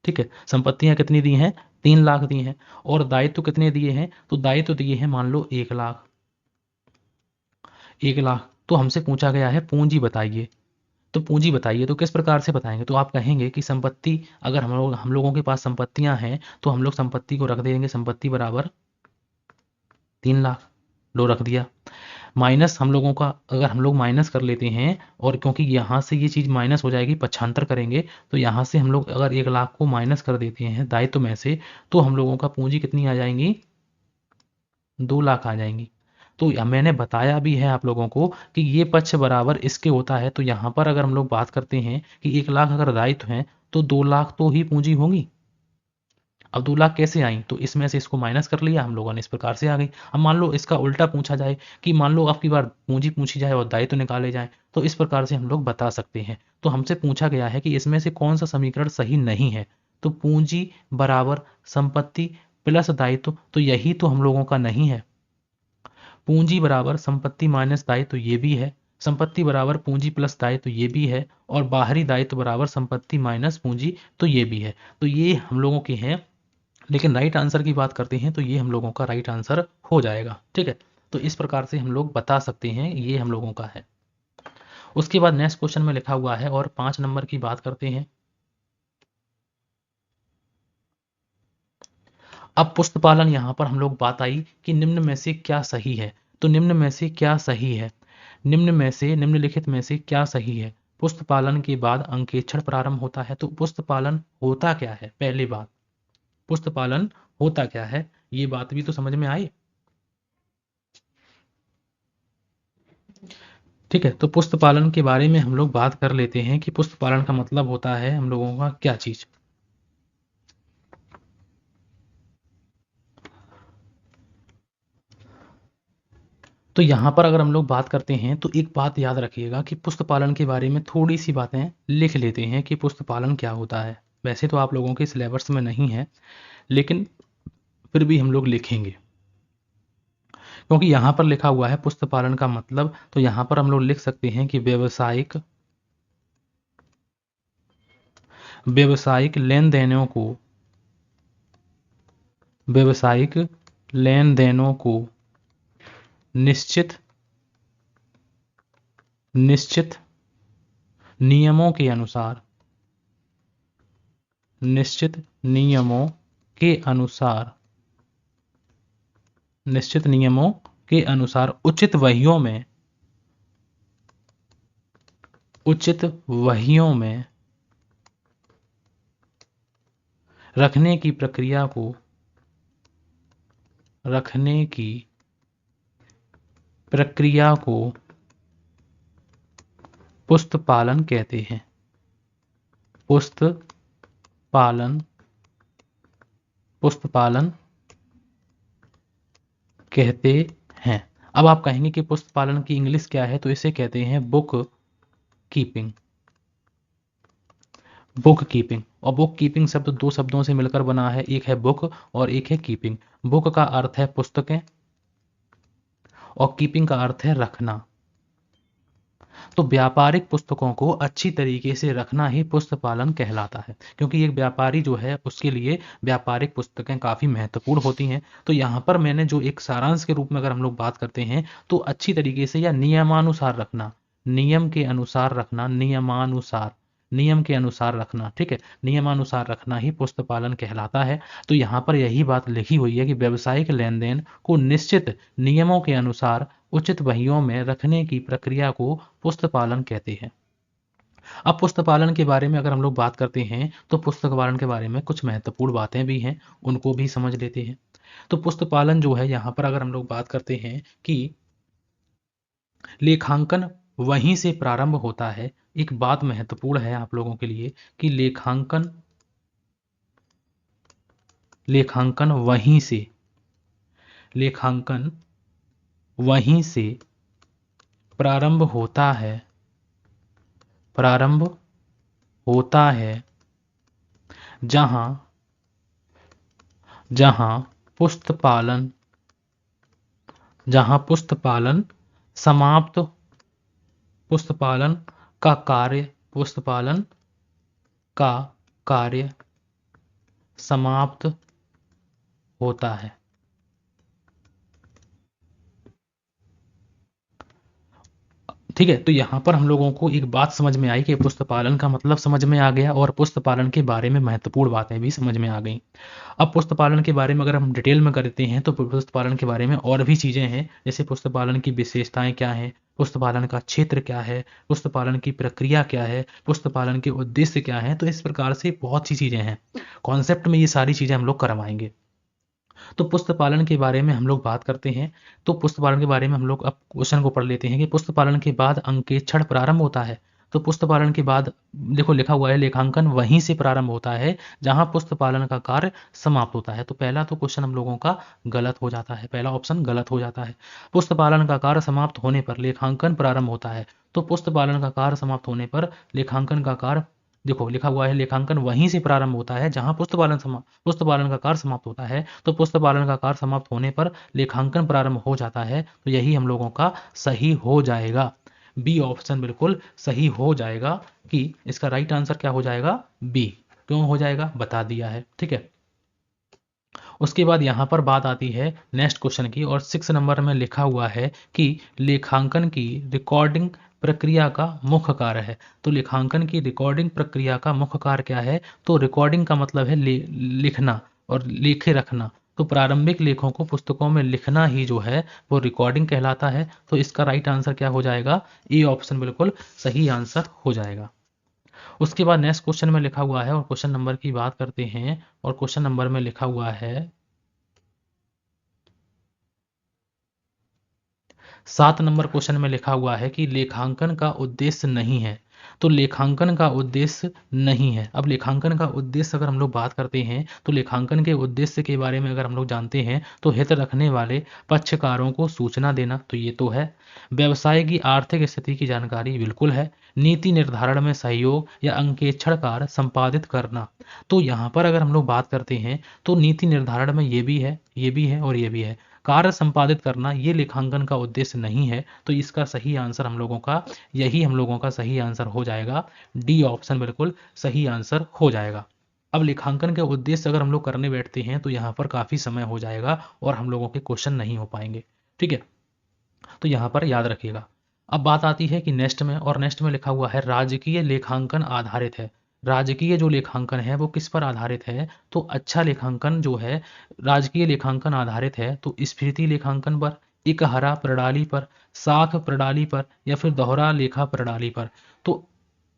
ठीक है, संपत्तियां कितनी दी हैं, 3 लाख दी हैं, और दायित्व कितने दिए हैं, तो दायित्व दिए हैं मान लो 1 लाख। 1 लाख, तो हमसे पूछा गया है पूंजी बताइए। तो पूंजी बताइए तो किस प्रकार से बताएंगे, तो आप कहेंगे कि संपत्ति, अगर हम लोगों के पास संपत्तियां हैं तो हम लोग संपत्ति को रख देंगे संपत्ति बराबर 3 लाख, लो रख दिया। माइनस हम लोगों का, अगर हम लोग माइनस कर लेते हैं, और क्योंकि यहाँ से ये चीज़ माइनस हो जाएगी, पक्षांतर करेंगे, तो यहाँ से हम लोग अगर 1 लाख को माइनस कर देते हैं दायित्व में से, तो हम लोगों का पूंजी कितनी आ जाएंगी, 2 लाख आ जाएंगी। तो मैंने बताया भी है आप लोगों को कि ये पक्ष बराबर इसके होता है। तो यहाँ पर अगर हम लोग बात करते हैं कि 1 लाख अगर दायित्व हैं, तो 2 लाख तो ही पूंजी होंगी। अब 2 लाख कैसे आई, तो इसमें से इसको माइनस कर लिया हम लोगों ने, इस प्रकार से आ गई। अब मान लो इसका उल्टा पूछा जाए कि मान लो आपकी बार पूंजी पूछी जाए और दायित्व निकाले जाए, तो इस प्रकार से हम लोग बता सकते हैं। तो हमसे पूछा गया है कि इसमें से कौन सा समीकरण सही नहीं है, तो पूंजी बराबर संपत्ति प्लस दायित्व, तो यही तो हम लोगों का नहीं है। पूंजी बराबर संपत्ति माइनस दायित्व, तो ये भी है। संपत्ति बराबर पूंजी प्लस दायित्व, तो ये भी है। और बाहरी दायित्व बराबर संपत्ति माइनस पूंजी, तो ये भी है। तो ये हम लोगों के हैं। लेकिन राइट आंसर की बात करते हैं तो ये हम लोगों का राइट आंसर हो जाएगा। ठीक है, तो इस प्रकार से हम लोग बता सकते हैं ये हम लोगों का है। उसके बाद नेक्स्ट क्वेश्चन में लिखा हुआ है, और 5 नंबर की बात करते हैं। अब पुस्तपालन, यहाँ पर हम लोग बात आई कि निम्न में से क्या सही है। तो निम्न में से क्या सही है, निम्न में से, निम्नलिखित में से क्या सही है। पुस्तपालन के बाद अंकेक्षण प्रारंभ होता है। तो पुस्तपालन होता क्या है, पहली बात, पुस्तपालन होता क्या है, ये बात भी तो समझ में आई। ठीक है, तो पुस्तपालन के बारे में हम लोग बात कर लेते हैं कि पुस्तपालन का मतलब होता है हम लोगों का क्या चीज। तो यहाँ पर अगर हम लोग बात करते हैं तो एक बात याद रखिएगा कि पुस्तपालन के बारे में थोड़ी सी बातें लिख लेते हैं कि पुस्तपालन क्या होता है। वैसे तो आप लोगों के सिलेबस में नहीं है, लेकिन फिर भी हम लोग लिखेंगे, क्योंकि यहाँ पर लिखा हुआ है पुस्तपालन का मतलब। तो यहाँ पर हम लोग लिख सकते हैं कि व्यावसायिक लेन देनों को, व्यावसायिक लेन देनों को निश्चित निश्चित नियमों के अनुसार, निश्चित नियमों के अनुसार, निश्चित नियमों के अनुसार उचित वहियों में रखने की प्रक्रिया को, रखने की प्रक्रिया को पुस्तपालन कहते हैं। पुस्तपालन, पुस्तपालन कहते हैं। अब आप कहेंगे कि पुस्तपालन की इंग्लिश क्या है, तो इसे कहते हैं बुक कीपिंग। बुक कीपिंग, और बुक कीपिंग शब्द 2 शब्दों से मिलकर बना है, एक है बुक और एक है कीपिंग। बुक का अर्थ है पुस्तकें, और कीपिंग का अर्थ है रखना। तो व्यापारिक पुस्तकों को अच्छी तरीके से रखना ही पुस्तपालन कहलाता है, क्योंकि एक व्यापारी जो है उसके लिए व्यापारिक पुस्तकें काफ़ी महत्वपूर्ण होती हैं। तो यहाँ पर मैंने जो एक सारांश के रूप में अगर हम लोग बात करते हैं, तो अच्छी तरीके से या नियमानुसार रखना, नियम के अनुसार रखना, नियमानुसार, नियम के अनुसार रखना। ठीक है, नियमानुसार रखना ही पुस्तपालन कहलाता है। तो यहाँ पर यही बात लिखी हुई है कि व्यावसायिक लेन देन को निश्चित नियमों के अनुसार उचित वहियों में रखने की प्रक्रिया को पुस्तपालन कहते हैं। अब पुस्तपालन के बारे में अगर हम लोग बात करते हैं, तो पुस्तक पालन के बारे में कुछ महत्वपूर्ण बातें भी हैं, उनको भी समझ लेते हैं। तो पुस्तपालन जो है, यहाँ पर अगर हम लोग बात करते हैं कि लेखांकन वहीं से प्रारंभ होता है। एक बात महत्वपूर्ण है आप लोगों के लिए कि लेखांकन, लेखांकन वहीं से, लेखांकन वहीं से प्रारंभ होता है, प्रारंभ होता है, जहां, जहां पुस्तपालन, जहां पुस्तपालन समाप्त, पुस्तपालन का कार्य, पुस्तपालन का कार्य समाप्त होता है। ठीक है, तो यहाँ पर हम लोगों को एक बात समझ में आई कि पुस्त पालन का मतलब समझ में आ गया और पुस्त पालन के बारे में महत्वपूर्ण बातें भी समझ में आ गई। अब पुस्त पालन के बारे में अगर हम डिटेल में करते हैं तो पुस्त पालन के बारे में और भी चीज़ें हैं, जैसे पुस्त पालन की विशेषताएं क्या हैं, पुस्त पालन का क्षेत्र क्या है, पुस्त पालन की प्रक्रिया क्या है, पुस्त पालन के उद्देश्य क्या हैं। तो इस प्रकार से बहुत सी चीज़ें हैं, कॉन्सेप्ट में ये सारी चीज़ें हम लोग करवाएंगे। तो पुस्त पालन के बारे में हम लोग बात करते हैं। तो पुस्त पालन के बारे में हम लोग अब क्वेश्चन को पढ़ लेते हैं कि पुस्त पालन के बाद अंकेक्षण प्रारंभ होता है। तो पुस्त पालन के बाद देखो लिखा हुआ है लेखांकन वहीं से प्रारंभ होता है जहां पुस्त पालन का कार्य समाप्त होता है। तो पहला तो क्वेश्चन हम लोगों का गलत हो जाता है, पहला ऑप्शन गलत हो जाता है। पुस्त पालन का कार्य समाप्त होने पर लेखांकन प्रारंभ होता है। तो पुस्त पालन का कार्य समाप्त होने पर लेखांकन का कार्य, देखो लिखा हुआ है लेखांकन वहीं से प्रारंभ होता है जहां पुस्त पालन का कार्य समाप्त होता है। तो पुस्त पालन का कार्य समाप्त होने पर लेखांकन प्रारंभ हो जाता है। तो यही हम लोगों का सही हो जाएगा, बी ऑप्शन बिल्कुल सही हो जाएगा कि इसका राइट आंसर क्या हो जाएगा, बी। क्यों हो जाएगा बता दिया है, ठीक है। उसके बाद यहाँ पर बात आती है नेक्स्ट क्वेश्चन की, और 6 नंबर में लिखा हुआ है कि लेखांकन की रिकॉर्डिंग प्रक्रिया का मुख्य कार्य है। तो लेखांकन की रिकॉर्डिंग प्रक्रिया का मुख्य कार्य क्या है, तो रिकॉर्डिंग का मतलब है लिखना और लिखे रखना। तो प्रारंभिक लेखों को पुस्तकों में लिखना ही जो है वो रिकॉर्डिंग कहलाता है। तो इसका राइट आंसर क्या हो जाएगा, ए ऑप्शन बिल्कुल सही आंसर हो जाएगा। उसके बाद नेक्स्ट क्वेश्चन में लिखा हुआ है, और क्वेश्चन नंबर की बात करते हैं, और क्वेश्चन नंबर में लिखा हुआ है 7 नंबर क्वेश्चन में लिखा हुआ है कि लेखांकन का उद्देश्य नहीं है। तो लेखांकन का उद्देश्य नहीं है। अब लेखांकन का उद्देश्य अगर हम लोग बात करते हैं तो लेखांकन के उद्देश्य के बारे में अगर हम लोग जानते हैं तो हित रखने वाले पक्षकारों को सूचना देना, तो ये तो है। व्यवसाय की आर्थिक स्थिति की जानकारी बिल्कुल है। नीति निर्धारण में सहयोग या अंकेक्षण कार्य संपादित करना। तो यहाँ पर अगर हम लोग बात करते हैं तो नीति निर्धारण में ये भी है, ये भी है और ये भी है। कार्य संपादित करना ये लेखांकन का उद्देश्य नहीं है। तो इसका सही आंसर हम लोगों का, यही हम लोगों का सही आंसर हो जाएगा, डी ऑप्शन बिल्कुल सही आंसर हो जाएगा। अब लेखांकन के उद्देश्य अगर हम लोग करने बैठते हैं तो यहाँ पर काफ़ी समय हो जाएगा और हम लोगों के क्वेश्चन नहीं हो पाएंगे, ठीक है। तो यहाँ पर याद रखिएगा। अब बात आती है कि नेक्स्ट में, और नेक्स्ट में लिखा हुआ है राजकीय लेखांकन आधारित है। राजकीय जो लेखांकन है वो किस पर आधारित है, तो अच्छा लेखांकन जो है राजकीय लेखांकन आधारित है तो स्फीति लेखांकन पर, इकहरा प्रणाली पर, साख प्रणाली पर, या फिर दोहरा लेखा प्रणाली पर। तो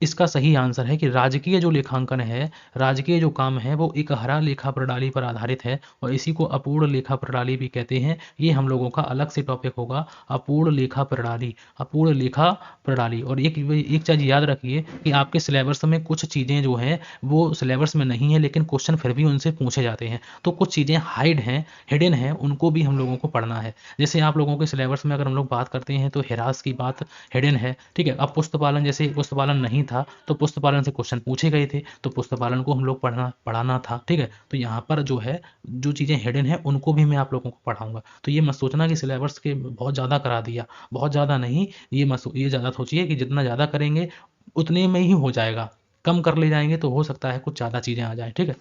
इसका सही आंसर है कि राजकीय जो लेखांकन है, राजकीय जो काम है वो इकहरा लेखा प्रणाली पर आधारित है, और इसी को अपूर्ण लेखा प्रणाली भी कहते हैं। ये हम लोगों का अलग से टॉपिक होगा, अपूर्ण लेखा प्रणाली, अपूर्ण लेखा प्रणाली। और एक एक चीज़ याद रखिए कि आपके सिलेबस में कुछ चीज़ें जो हैं वो सिलेबस में नहीं है लेकिन क्वेश्चन फिर भी उनसे पूछे जाते हैं। तो कुछ चीज़ें हाइड हैं, हिडन हैं, उनको भी हम लोगों को पढ़ना है। जैसे आप लोगों के सिलेबस में अगर हम लोग बात करते हैं तो हिरास की बात हिडन है, ठीक है। अब पुस्तपालन, जैसे पुस्तपालन नहीं था तो पुस्तपालन से क्वेश्चन पूछे गए थे तो पुस्तपालन को हम लोग पढ़ाना था, ठीक है। तो यहाँ पर जो है जो चीज़ें हिडन है उनको भी मैं आप लोगों को पढ़ाऊंगा। तो ये मत सोचना कि सिलेबस के बहुत ज़्यादा करा दिया, बहुत ज़्यादा नहीं। ये ज़्यादा सोचिए कि जितना ज़्यादा करेंगे उतने में ही हो जाएगा, कम कर ले जाएंगे तो हो सकता है कुछ ज़्यादा चीज़ें आ जाए, ठीक है।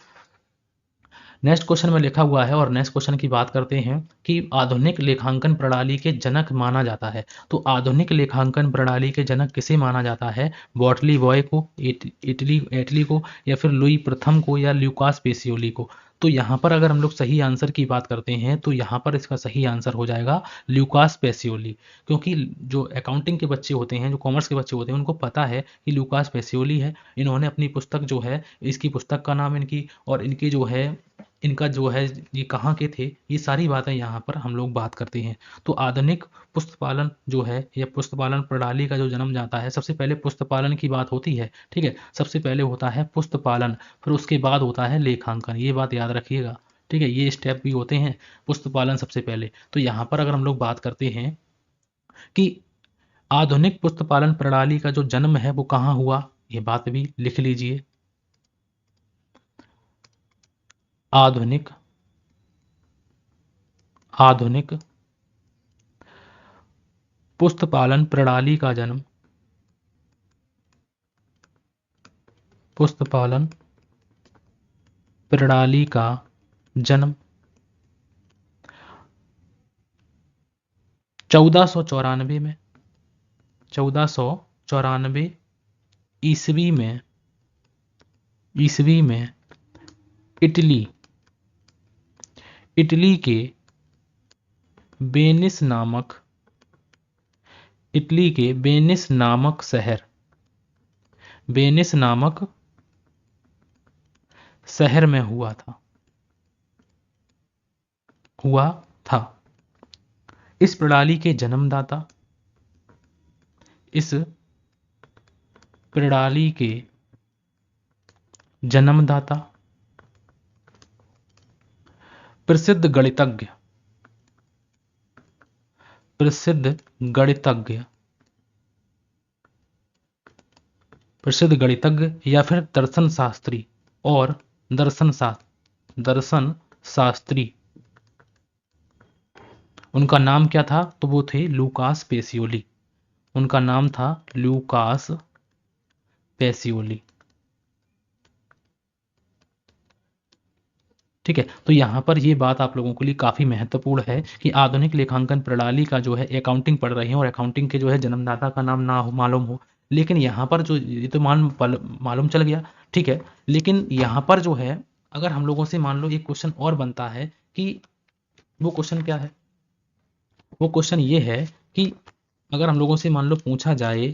नेक्स्ट क्वेश्चन में लिखा हुआ है, और नेक्स्ट क्वेश्चन की बात करते हैं कि आधुनिक लेखांकन प्रणाली के जनक माना जाता है। तो आधुनिक लेखांकन प्रणाली के जनक किसे माना जाता है, बॉटली बॉय को, इटली एटली को, या फिर लुई प्रथम को, या ल्यूकास पेसियोली को। तो यहाँ पर अगर हम लोग सही आंसर की बात करते हैं तो यहाँ पर इसका सही आंसर हो जाएगा ल्यूकास पेसियोली। क्योंकि जो अकाउंटिंग के बच्चे होते हैं, जो कॉमर्स के बच्चे होते हैं, उनको पता है कि ल्यूकास पेसियोली है। इन्होंने अपनी पुस्तक जो है, इसकी पुस्तक का नाम इनकी, और इनकी जो है, इनका जो है ये कहाँ के थे, ये सारी बातें यहाँ पर हम लोग बात करते हैं। तो आधुनिक पुस्तपालन जो है या पुस्तपालन प्रणाली का जो जन्म जाता है, सबसे पहले पुस्तपालन की बात होती है, ठीक है। सबसे पहले होता है पुस्तपालन, फिर उसके बाद होता है लेखांकन, ये बात याद रखिएगा, ठीक है। ये स्टेप भी होते हैं, पुस्तपालन सबसे पहले। तो यहाँ पर अगर हम लोग बात करते हैं कि आधुनिक पुस्तपालन प्रणाली का जो जन्म है वो कहाँ हुआ, ये बात भी लिख लीजिए। आधुनिक आधुनिक पुस्तपालन प्रणाली का जन्म, पुस्तपालन प्रणाली का जन्म 1494 में, 1494 ईस्वी में इटली के वेनिस नामक शहर में हुआ था। इस प्रणाली के जन्मदाता प्रसिद्ध गणितज्ञ या फिर दर्शन शास्त्री उनका नाम क्या था? तो वो थे लूकास पेसियोली। उनका नाम था लूकास पेसियोली। ठीक है, तो यहाँ पर ये बात आप लोगों के लिए काफ़ी महत्वपूर्ण है कि आधुनिक लेखांकन प्रणाली का जो है अकाउंटिंग पढ़ रहे हैं और अकाउंटिंग के जो है जन्मदाता का नाम ना हो मालूम हो, लेकिन यहाँ पर जो ये तो मालूम चल गया। ठीक है, लेकिन यहाँ पर जो है अगर हम लोगों से मान लो एक क्वेश्चन और बनता है कि वो क्वेश्चन क्या है? वो क्वेश्चन ये है कि अगर हम लोगों से मान लो पूछा जाए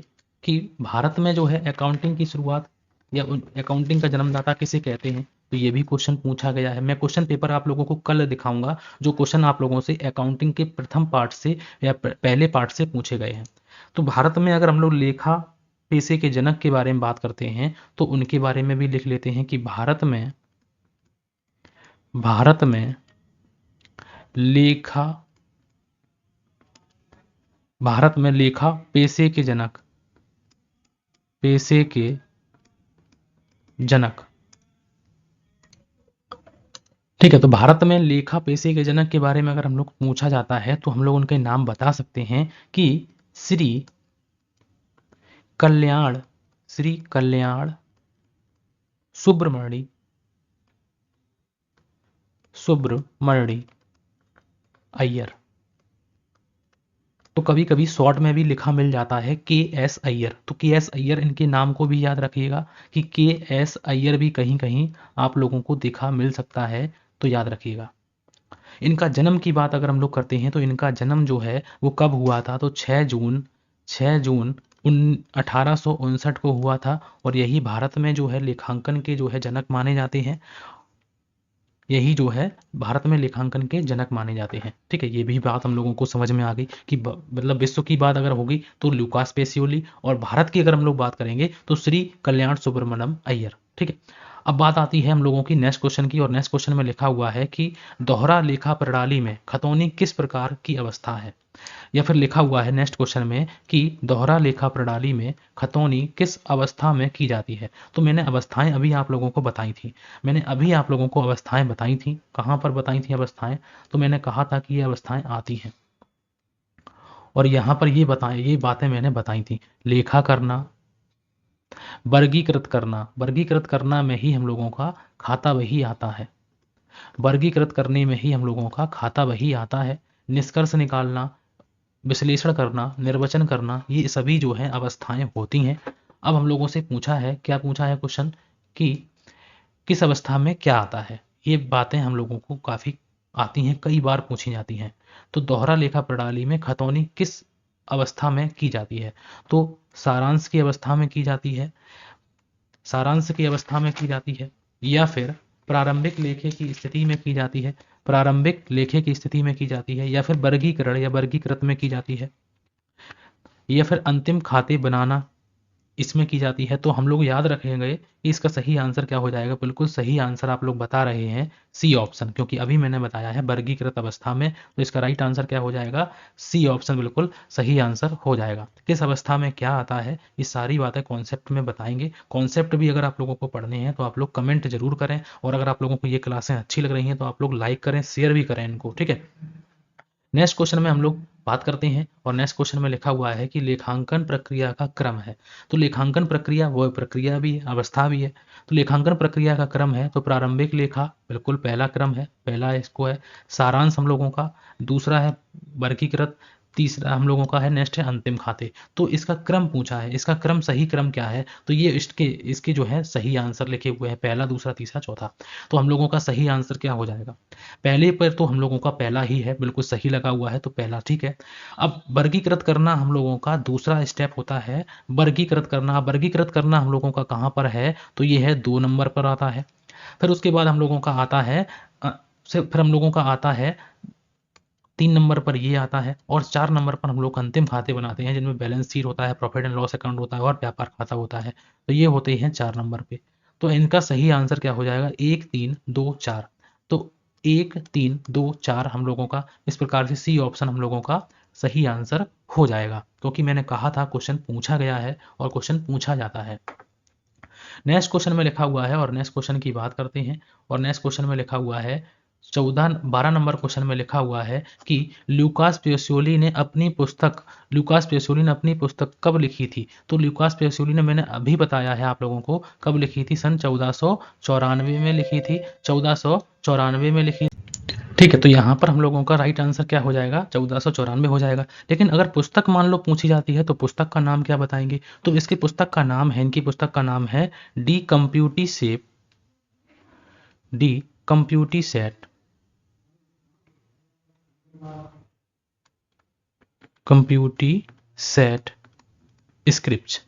कि भारत में जो है अकाउंटिंग की शुरुआत या अकाउंटिंग का जन्मदाता किसे कहते हैं, तो ये भी क्वेश्चन पूछा गया है। मैं क्वेश्चन पेपर आप लोगों को कल दिखाऊंगा जो क्वेश्चन आप लोगों से अकाउंटिंग के प्रथम पार्ट से या पहले पार्ट से पूछे गए हैं। तो भारत में अगर हम लोग लेखा पेशे के जनक के बारे में बात करते हैं तो उनके बारे में भी लिख लेते हैं कि भारत में लेखा पेशे के जनक। ठीक है, तो भारत में लेखा पेशे के जनक के बारे में अगर हम लोग पूछा जाता है तो हम लोग उनके नाम बता सकते हैं कि श्री कल्याण सुब्रमण्य अय्यर। तो कभी कभी शॉर्ट में भी लिखा मिल जाता है KS अय्यर। तो KS अय्यर इनके नाम को भी याद रखिएगा कि KS अय्यर भी कहीं कहीं आप लोगों को दिखा मिल सकता है, तो याद रखिएगा। इनका जन्म की बात अगर हम लोग करते हैं तो इनका जन्म जो है वो कब हुआ था? तो 6 जून 1859 को हुआ था और यही भारत में जो है लेखांकन के जो है जनक माने जाते हैं। यही जो है भारत में लेखांकन के जनक माने जाते हैं। ठीक है, ये भी बात हम लोगों को समझ में आ गई कि मतलब विश्व की बात अगर होगी तो लूकास पेसियोली और भारत की अगर हम लोग बात करेंगे तो श्री कल्याण सुब्रमण्यम अय्यर। ठीक है, अब बात आती है हम लोगों की नेक्स्ट क्वेश्चन की और नेक्स्ट क्वेश्चन में लिखा हुआ है कि दोहरा लेखा प्रणाली में खतौनी किस प्रकार की अवस्था है, या फिर लिखा हुआ है नेक्स्ट क्वेश्चन में कि दोहरा लेखा प्रणाली में खतौनी किस अवस्था में की जाती है। तो मैंने अवस्थाएं अभी आप लोगों को बताई थी। कहाँ पर बताई थी अवस्थाएं? तो मैंने कहा था कि ये अवस्थाएं आती हैं और यहाँ पर ये बातें मैंने बताई थी। लेखा करना, वर्गीकृत करना में ही हम लोगों का खाता वही आता है। वर्गीकृत करने में ही हम लोगों का खाता वही आता है। निष्कर्ष निकालना, विश्लेषण करना, निर्वचन करना, ये सभी जो है अवस्थाएं होती हैं। अब हम लोगों से क्या पूछा है क्वेश्चन कि किस अवस्था में क्या आता है। ये बातें हम लोगों को काफ़ी आती हैं, कई बार पूछी जाती हैं। तो दोहरा लेखा प्रणाली में खतौनी किस अवस्था में की जाती है? तो सारांश की अवस्था में की जाती है, या फिर प्रारंभिक लेखे की स्थिति में की जाती है, या फिर वर्गीकरण या वर्गीकृत में की जाती है, या फिर अंतिम खाते बनाना इसमें की जाती है। तो हम लोग याद रखेंगे कि इसका सही आंसर क्या हो जाएगा। बिल्कुल सही आंसर आप लोग बता रहे हैं सी ऑप्शन, क्योंकि अभी मैंने बताया है वर्गीकृत अवस्था में। तो इसका राइट आंसर क्या हो जाएगा? सी ऑप्शन बिल्कुल सही आंसर हो जाएगा। किस अवस्था में क्या आता है ये सारी बातें कॉन्सेप्ट में बताएंगे। कॉन्सेप्ट भी अगर आप लोगों को पढ़ने हैं तो आप लोग कमेंट जरूर करें, और अगर आप लोगों को ये क्लासें अच्छी लग रही हैं तो आप लोग लाइक करें, शेयर भी करें इनको। ठीक है, नेक्स्ट क्वेश्चन में हम लोग बात करते हैं और नेक्स्ट क्वेश्चन में लिखा हुआ है कि लेखांकन प्रक्रिया का क्रम है। तो लेखांकन प्रक्रिया वो प्रक्रिया भी है, अवस्था भी है। तो लेखांकन प्रक्रिया का क्रम है तो प्रारंभिक लेखा बिल्कुल पहला क्रम है, पहला इसको है। सारांश हम लोगों का दूसरा है, वर्गीकृत तीसरा हम लोगों का है नेक्स्ट है अंतिम खाते। तो इसका क्रम पूछा है, इसका क्रम सही क्रम क्या है, तो ये इसके जो है सही आंसर लिखे हुए हैं, पहला दूसरा तीसरा चौथा। तो हम लोगों का सही आंसर क्या हो जाएगा, पहले पर तो हम लोगों का पहला ही है, बिल्कुल सही लगा हुआ है, तो पहला ठीक है। अब वर्गीकृत करना हम लोगों का दूसरा स्टेप होता है, वर्गीकृत करना। वर्गीकृत करना हम लोगों का कहाँ पर है, तो ये है 2 नंबर पर आता है। फिर उसके बाद हम लोगों का आता है फिर हम लोगों का आता है 3 नंबर पर ये आता है, और 4 नंबर पर हम लोग अंतिम खाते बनाते हैं जिनमें बैलेंस शीट होता है, प्रॉफिट एंड लॉस अकाउंट होता है और व्यापार खाता होता है। तो ये होते हैं 4 नंबर पे। तो इनका सही आंसर क्या हो जाएगा, 1 3 2 4। तो 1 3 2 4 हम लोगों का इस प्रकार से सी ऑप्शन हम लोगों का सही आंसर हो जाएगा, क्योंकि मैंने कहा था क्वेश्चन पूछा गया है और क्वेश्चन पूछा जाता है। नेक्स्ट क्वेश्चन में लिखा हुआ है, और नेक्स्ट क्वेश्चन की बात करते हैं। और नेक्स्ट क्वेश्चन में लिखा हुआ है 12 नंबर क्वेश्चन में लिखा हुआ है कि लूकास पेसियोली ने अपनी पुस्तक कब लिखी थी। तो लूकास पेसियोली ने, मैंने अभी बताया है आप लोगों को, कब लिखी थी, सन 1494 में लिखी थी, 1494 में लिखी। ठीक है, तो यहाँ पर हम लोगों का राइट आंसर क्या हो जाएगा, 1494 हो जाएगा। लेकिन अगर पुस्तक मान लो पूछी जाती है तो पुस्तक का नाम क्या बताएंगे, तो इसकी पुस्तक का नाम है, इनकी पुस्तक का नाम है डी कंप्यूटी सेट स्क्रिप्ट।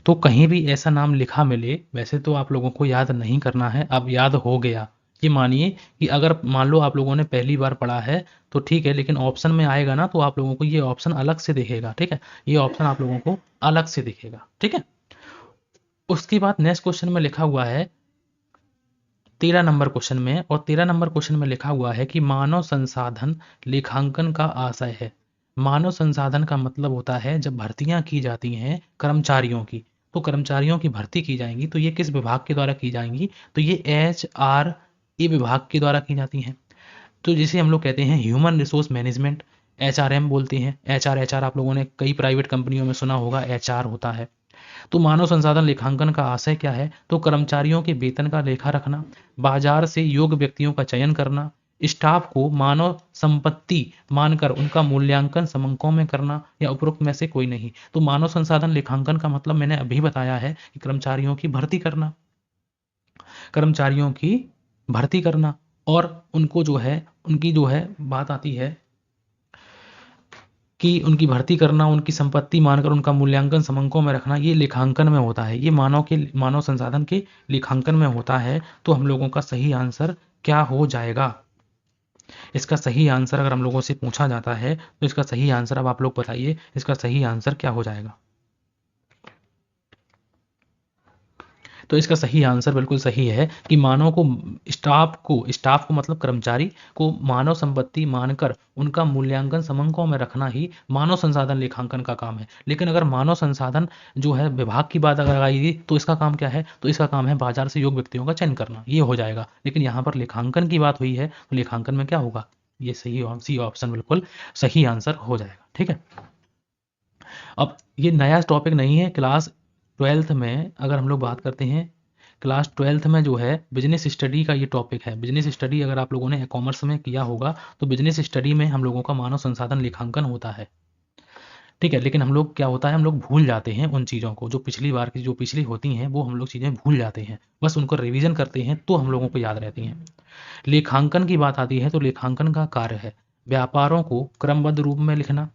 तो कहीं भी ऐसा नाम लिखा मिले, वैसे तो आप लोगों को याद नहीं करना है, अब याद हो गया। ये मानिए कि अगर मान लो आप लोगों ने पहली बार पढ़ा है तो ठीक है, लेकिन ऑप्शन में आएगा ना तो आप लोगों को ये ऑप्शन अलग से दिखेगा। ठीक है, ये ऑप्शन आप लोगों को अलग से दिखेगा। ठीक है, उसके बाद नेक्स्ट क्वेश्चन में लिखा हुआ है 13 नंबर क्वेश्चन में, और 13 नंबर क्वेश्चन में लिखा हुआ है कि मानव संसाधन लेखांकन का आशय है। मानव संसाधन का मतलब होता है जब भर्तियां की जाती हैं कर्मचारियों की, तो कर्मचारियों की भर्ती की जाएंगी तो ये किस विभाग के द्वारा की जाएंगी, तो ये HRA विभाग के द्वारा की जाती हैं। तो जिसे हम लोग कहते हैं ह्यूमन रिसोर्स मैनेजमेंट, HRM बोलते हैं। HR आप लोगों ने कई प्राइवेट कंपनियों में सुना होगा, HR होता है। तो मानव संसाधन लेखांकन का आशय क्या है, तो कर्मचारियों के वेतन का लेखा रखना, बाजार से योग्य व्यक्तियों का चयन करना, स्टाफ को मानव संपत्ति मानकर उनका मूल्यांकन समंकों में करना, या उपरोक्त में से कोई नहीं। तो मानव संसाधन लेखांकन का मतलब मैंने अभी बताया है कि कर्मचारियों की भर्ती करना, कर्मचारियों की भर्ती करना, और उनको जो है, उनकी जो है बात आती है कि उनकी भर्ती करना, उनकी संपत्ति मानकर उनका मूल्यांकन समंकों में रखना, ये लेखांकन में होता है, ये मानव संसाधन के लेखांकन में होता है। तो हम लोगों का सही आंसर क्या हो जाएगा, इसका सही आंसर अगर हम लोगों से पूछा जाता है तो इसका सही आंसर, अब आप लोग बताइए इसका सही आंसर क्या हो जाएगा। तो इसका सही आंसर बिल्कुल सही है कि मानव को, स्टाफ को मतलब कर्मचारी को मानव संपत्ति मानकर उनका मूल्यांकन समंकों में रखना ही मानव संसाधन लेखांकन का काम है। लेकिन अगर मानव संसाधन जो है विभाग की बात अगर आएगी तो इसका काम क्या है, तो इसका काम है बाजार से योग्य व्यक्तियों का चयन करना, ये हो जाएगा। लेकिन यहाँ पर लेखांकन की बात हुई है तो लेखांकन में क्या होगा, ये सी ऑप्शन बिल्कुल सही आंसर हो जाएगा। ठीक है, अब ये नया टॉपिक नहीं है। क्लास 12th में अगर हम लोग बात करते हैं, क्लास 12th में जो है बिजनेस स्टडी का ये टॉपिक है। बिजनेस स्टडी अगर आप लोगों ने कॉमर्स में किया होगा तो बिजनेस स्टडी में हम लोगों का मानव संसाधन लेखांकन होता है। ठीक है, लेकिन हम लोग क्या होता है, हम लोग भूल जाते हैं उन चीज़ों को, जो पिछली बार की जो पिछली होती हैं वो हम लोग चीज़ें भूल जाते हैं, बस उनको रिवीजन करते हैं तो हम लोगों को याद रहती हैं। लेखांकन की बात आती है तो लेखांकन का कार्य है व्यापारों को क्रमबद्ध रूप में लिखना,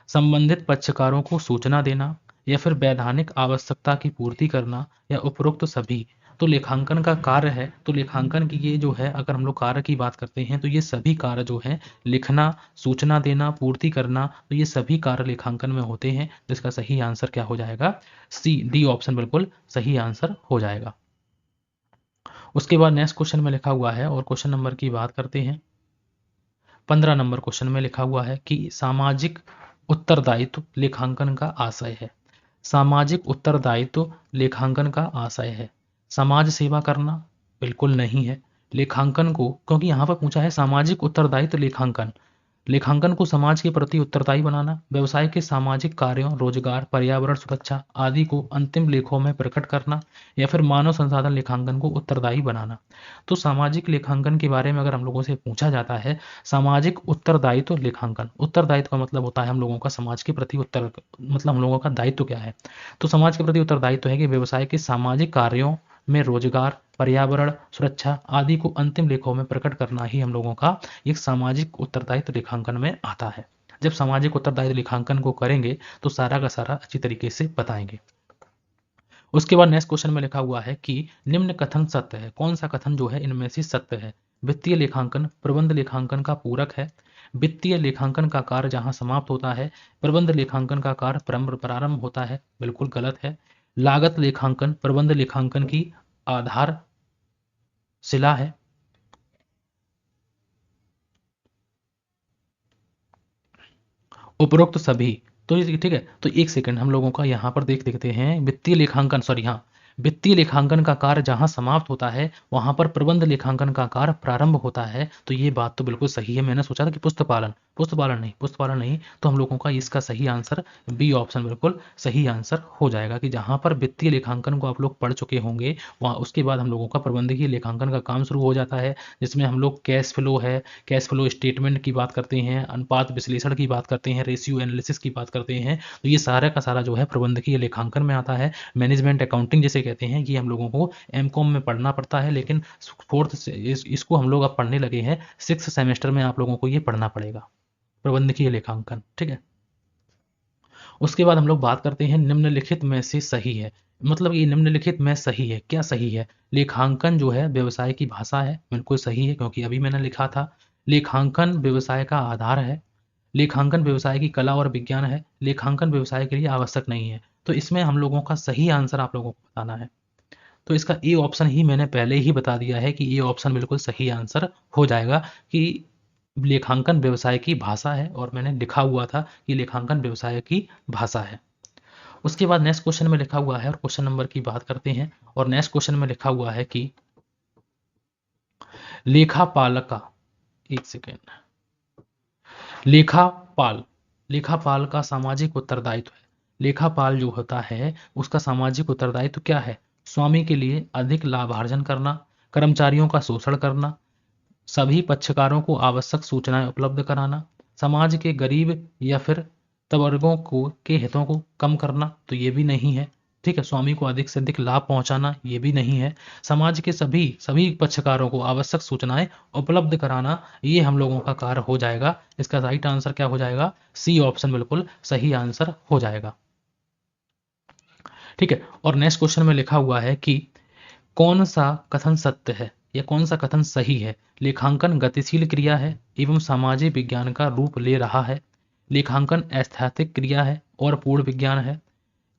संबंधित पक्षकारों को सूचना देना, या फिर वैधानिक आवश्यकता की पूर्ति करना, या उपरोक्त सभी। तो लेखांकन का कार्य है, तो लेखांकन की ये जो है, अगर हम लोग कार्य की बात करते हैं तो ये सभी कार्य जो है, लिखना, सूचना देना, पूर्ति करना, तो ये सभी कार्य लेखांकन में होते हैं। जिसका सही आंसर क्या हो जाएगा, डी ऑप्शन बिल्कुल सही आंसर हो जाएगा। उसके बाद नेक्स्ट क्वेश्चन में लिखा हुआ है, और क्वेश्चन नंबर की बात करते हैं। 15 नंबर क्वेश्चन में लिखा हुआ है कि सामाजिक उत्तरदायित्व लेखांकन का आशय है। सामाजिक उत्तरदायित्व लेखांकन का आशय है समाज सेवा करना, बिल्कुल नहीं है। लेखांकन को, क्योंकि यहाँ पर पूछा है सामाजिक उत्तरदायित्व लेखांकन, लेखांकन को समाज के प्रति उत्तरदायी बनाना, व्यवसाय के सामाजिक कार्यों, रोजगार, पर्यावरण सुरक्षा आदि को अंतिम लेखों में प्रकट करना, या फिर मानव संसाधन लेखांकन को उत्तरदायी बनाना। तो सामाजिक लेखांकन के बारे में अगर हम लोगों से पूछा जाता है, सामाजिक उत्तरदायित्व लेखांकन, उत्तरदायित्व का मतलब होता है हम लोगों का समाज के प्रति उत्तर, मतलब हम लोगों का दायित्व क्या है। तो समाज के प्रति उत्तरदायित्व है कि व्यवसाय के सामाजिक कार्यों में रोजगार, पर्यावरण सुरक्षा आदि को अंतिम लेखों में प्रकट करना ही हम लोगों का एक सामाजिक उत्तरदायित्व लेखांकन में आता है। जब सामाजिक उत्तरदायित्व लेखांकन को करेंगे तो सारा का सारा अच्छी तरीके से बताएंगे। उसके बाद नेक्स्ट क्वेश्चन में लिखा हुआ है कि निम्न कथन सत्य है। कौन सा कथन जो है इनमें से सत्य है? वित्तीय लेखांकन प्रबंध लेखांकन का पूरक है। वित्तीय लेखांकन का कार्य जहां समाप्त होता है, प्रबंध लेखांकन का कार्य प्रारंभ होता है, बिल्कुल गलत है। लागत लेखांकन प्रबंध लेखांकन की आधार शिला है। उपरोक्त सभी, तो ये ठीक है। तो एक सेकंड हम लोगों का यहाँ पर देखते हैं वित्तीय लेखांकन, सॉरी हाँ, वित्तीय लेखांकन का कार्य जहां समाप्त होता है वहां पर प्रबंध लेखांकन का कार्य प्रारंभ होता है। तो ये बात तो बिल्कुल सही है। मैंने सोचा था कि पुस्तपालन नहीं, तो हम लोगों का इसका सही आंसर बी ऑप्शन बिल्कुल सही आंसर हो जाएगा कि जहां पर वित्तीय लेखांकन को आप लोग पढ़ चुके होंगे वहाँ उसके बाद हम लोगों का प्रबंधकीय लेखांकन का काम शुरू हो जाता है, जिसमें हम लोग कैश फ्लो है, कैश फ्लो स्टेटमेंट की बात करते हैं, अनुपात विश्लेषण की बात करते हैं, रेशियो एनालिसिस की बात करते हैं। तो ये सारा का सारा जो है प्रबंधकीय लेखांकन में आता है। मैनेजमेंट अकाउंटिंग जिसे कहते हैं, ये हम लोगों को एमकॉम में पढ़ना पड़ता है, लेकिन फोर्थ से इसको हम लोग अब पढ़ने लगे हैं, 6th सेमेस्टर में आप लोगों को ये पढ़ना पड़ेगा, प्रबंधकीय लेखांकन, ठीक है। उसके बाद हम लोग बात करते हैं निम्नलिखित में से सही है। मतलब ये निम्नलिखित में सही है, क्या सही है? लेखांकन जो है व्यवसाय की भाषा है, बिल्कुल सही है क्योंकि अभी मैंने लिखा था। लेखांकन व्यवसाय का आधार है। लेखांकन व्यवसाय की कला और विज्ञान है। लेखांकन व्यवसाय के लिए आवश्यक नहीं है। तो इसमें हम लोगों का सही आंसर आप लोगों को बताना है। तो इसका ए ऑप्शन ही मैंने पहले ही बता दिया है कि ये ऑप्शन बिल्कुल सही आंसर हो जाएगा कि लेखांकन व्यवसाय की भाषा है, और मैंने लिखा हुआ था कि लेखांकन व्यवसाय की भाषा है। उसके बाद नेक्स्ट क्वेश्चन में लिखा हुआ है, और क्वेश्चन नंबर की बात करते हैं, और नेक्स्ट क्वेश्चन में लिखा हुआ है कि लेखापाल का, एक सेकेंड, लेखापाल, लेखापाल का सामाजिक उत्तरदायित्व है। लेखापाल जो होता है उसका सामाजिक उत्तरदायित्व क्या है? स्वामी के लिए अधिक लाभार्जन करना, कर्मचारियों का शोषण करना, सभी पक्षकारों को आवश्यक सूचनाएं उपलब्ध कराना, समाज के गरीब या फिर तबर्गों को के हितों को कम करना, तो ये भी नहीं है, ठीक है। स्वामी को अधिक से अधिक लाभ पहुंचाना, ये भी नहीं है। समाज के सभी सभी पक्षकारों को आवश्यक सूचनाएं उपलब्ध कराना, ये हम लोगों का कार्य हो जाएगा। इसका राइट आंसर क्या हो जाएगा? सी ऑप्शन बिल्कुल सही आंसर हो जाएगा, ठीक है। और नेक्स्ट क्वेश्चन में लिखा हुआ है कि कौन सा कथन सत्य है या कौन सा कथन सही है? लेखांकन गतिशील क्रिया है एवं सामाजिक विज्ञान का रूप ले रहा है। लेखांकन ऐस्थैतिक क्रिया है और पूर्ण विज्ञान है।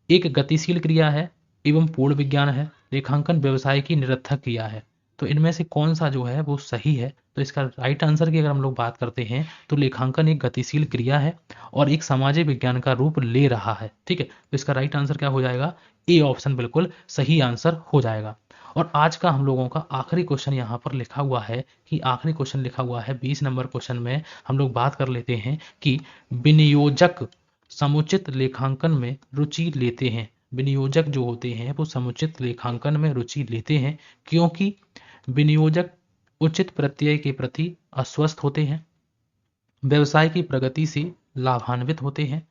एक गतिशील क्रिया है एवं पूर्ण विज्ञान है। लेखांकन व्यवसाय की निरर्थक क्रिया है। तो इनमें से कौन सा जो है वो सही है? तो इसका राइट आंसर की अगर हम लोग बात करते हैं तो लेखांकन एक गतिशील क्रिया है और एक सामाजिक विज्ञान का रूप ले रहा है, ठीक है। तो इसका राइट आंसर क्या हो जाएगा? ए ऑप्शन बिल्कुल सही आंसर हो जाएगा। और आज का हम लोगों का आखिरी क्वेश्चन यहाँ पर लिखा हुआ है कि आखिरी क्वेश्चन लिखा हुआ है 20 नंबर क्वेश्चन में हम लोग बात कर लेते हैं कि विनियोजक समुचित लेखांकन में रुचि लेते हैं। विनियोजक जो होते हैं वो समुचित लेखांकन में रुचि लेते हैं क्योंकि विनियोजक उचित प्रत्यय के प्रति आश्वस्त होते हैं, व्यवसाय की प्रगति से लाभान्वित होते हैं,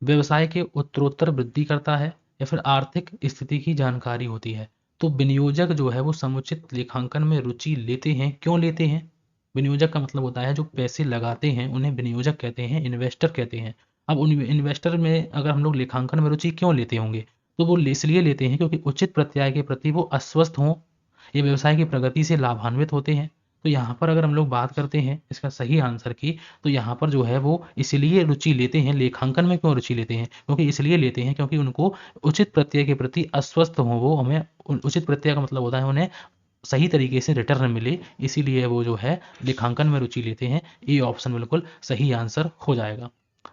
व्यवसाय के उत्तरोत्तर वृद्धि करता है, या फिर आर्थिक स्थिति की जानकारी होती है। तो विनियोजक जो है वो समुचित लेखांकन में रुचि लेते हैं। क्यों लेते हैं? विनियोजक का मतलब होता है जो पैसे लगाते हैं उन्हें विनियोजक कहते हैं, इन्वेस्टर कहते हैं। अब उन इन्वेस्टर में अगर हम लोग लेखांकन में रुचि क्यों लेते होंगे, तो वो इसलिए लेते हैं क्योंकि उचित प्रत्यय के प्रति वो आश्वस्त हों, ये व्यवसाय की प्रगति से लाभान्वित होते हैं। तो यहाँ पर अगर हम लोग बात करते हैं इसका सही आंसर की, तो यहाँ पर जो है वो इसलिए रुचि लेते हैं। लेखांकन में क्यों रुचि लेते हैं? क्योंकि इसलिए लेते हैं क्योंकि उनको उचित प्रत्यय के प्रति आश्वस्त हों, वो हमें उचित प्रत्यय का मतलब होता है उन्हें सही तरीके से रिटर्न मिले, इसीलिए वो जो है लेखांकन में रुचि लेते हैं। ये ऑप्शन बिल्कुल सही आंसर हो जाएगा।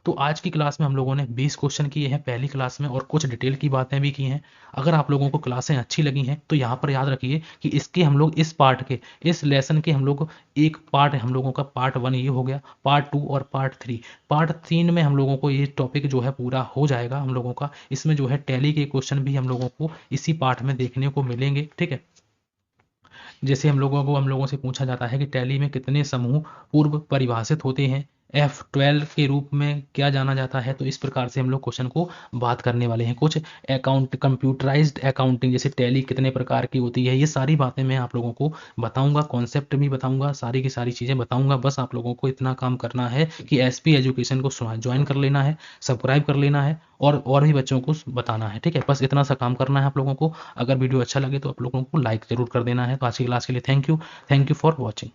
तो आज की क्लास में हम लोगों ने 20 क्वेश्चन किए हैं पहली क्लास में और कुछ डिटेल की बातें भी की हैं। अगर आप लोगों को क्लासें अच्छी लगी हैं तो यहाँ पर याद रखिए कि इसके हम लोग इस पार्ट के, इस लेसन के हम लोग एक पार्ट, हम लोगों का पार्ट 1 ये हो गया, पार्ट 2 और पार्ट 3। पार्ट 3 में हम लोगों को ये टॉपिक जो है पूरा हो जाएगा हम लोगों का। इसमें जो है टैली के क्वेश्चन भी हम लोगों को इसी पार्ट में देखने को मिलेंगे, ठीक है। जैसे हम लोगों से पूछा जाता है कि टैली में कितने समूह पूर्व परिभाषित होते हैं, F12 के रूप में क्या जाना जाता है। तो इस प्रकार से हम लोग क्वेश्चन को बात करने वाले हैं। कुछ कंप्यूटराइज्ड अकाउंटिंग जैसे टैली कितने प्रकार की होती है, ये सारी बातें मैं आप लोगों को बताऊंगा, कॉन्सेप्ट भी बताऊंगा, सारी की सारी चीज़ें बताऊंगा। बस आप लोगों को इतना काम करना है कि SP एजुकेशन को ज्वाइन कर लेना है, सब्सक्राइब कर लेना है और भी बच्चों को बताना है, ठीक है। बस इतना सा काम करना है आप लोगों को। अगर वीडियो अच्छा लगे तो आप लोगों को लाइक ज़रूर कर देना है। तो आज की क्लास के लिए थैंक यू फॉर वॉचिंग।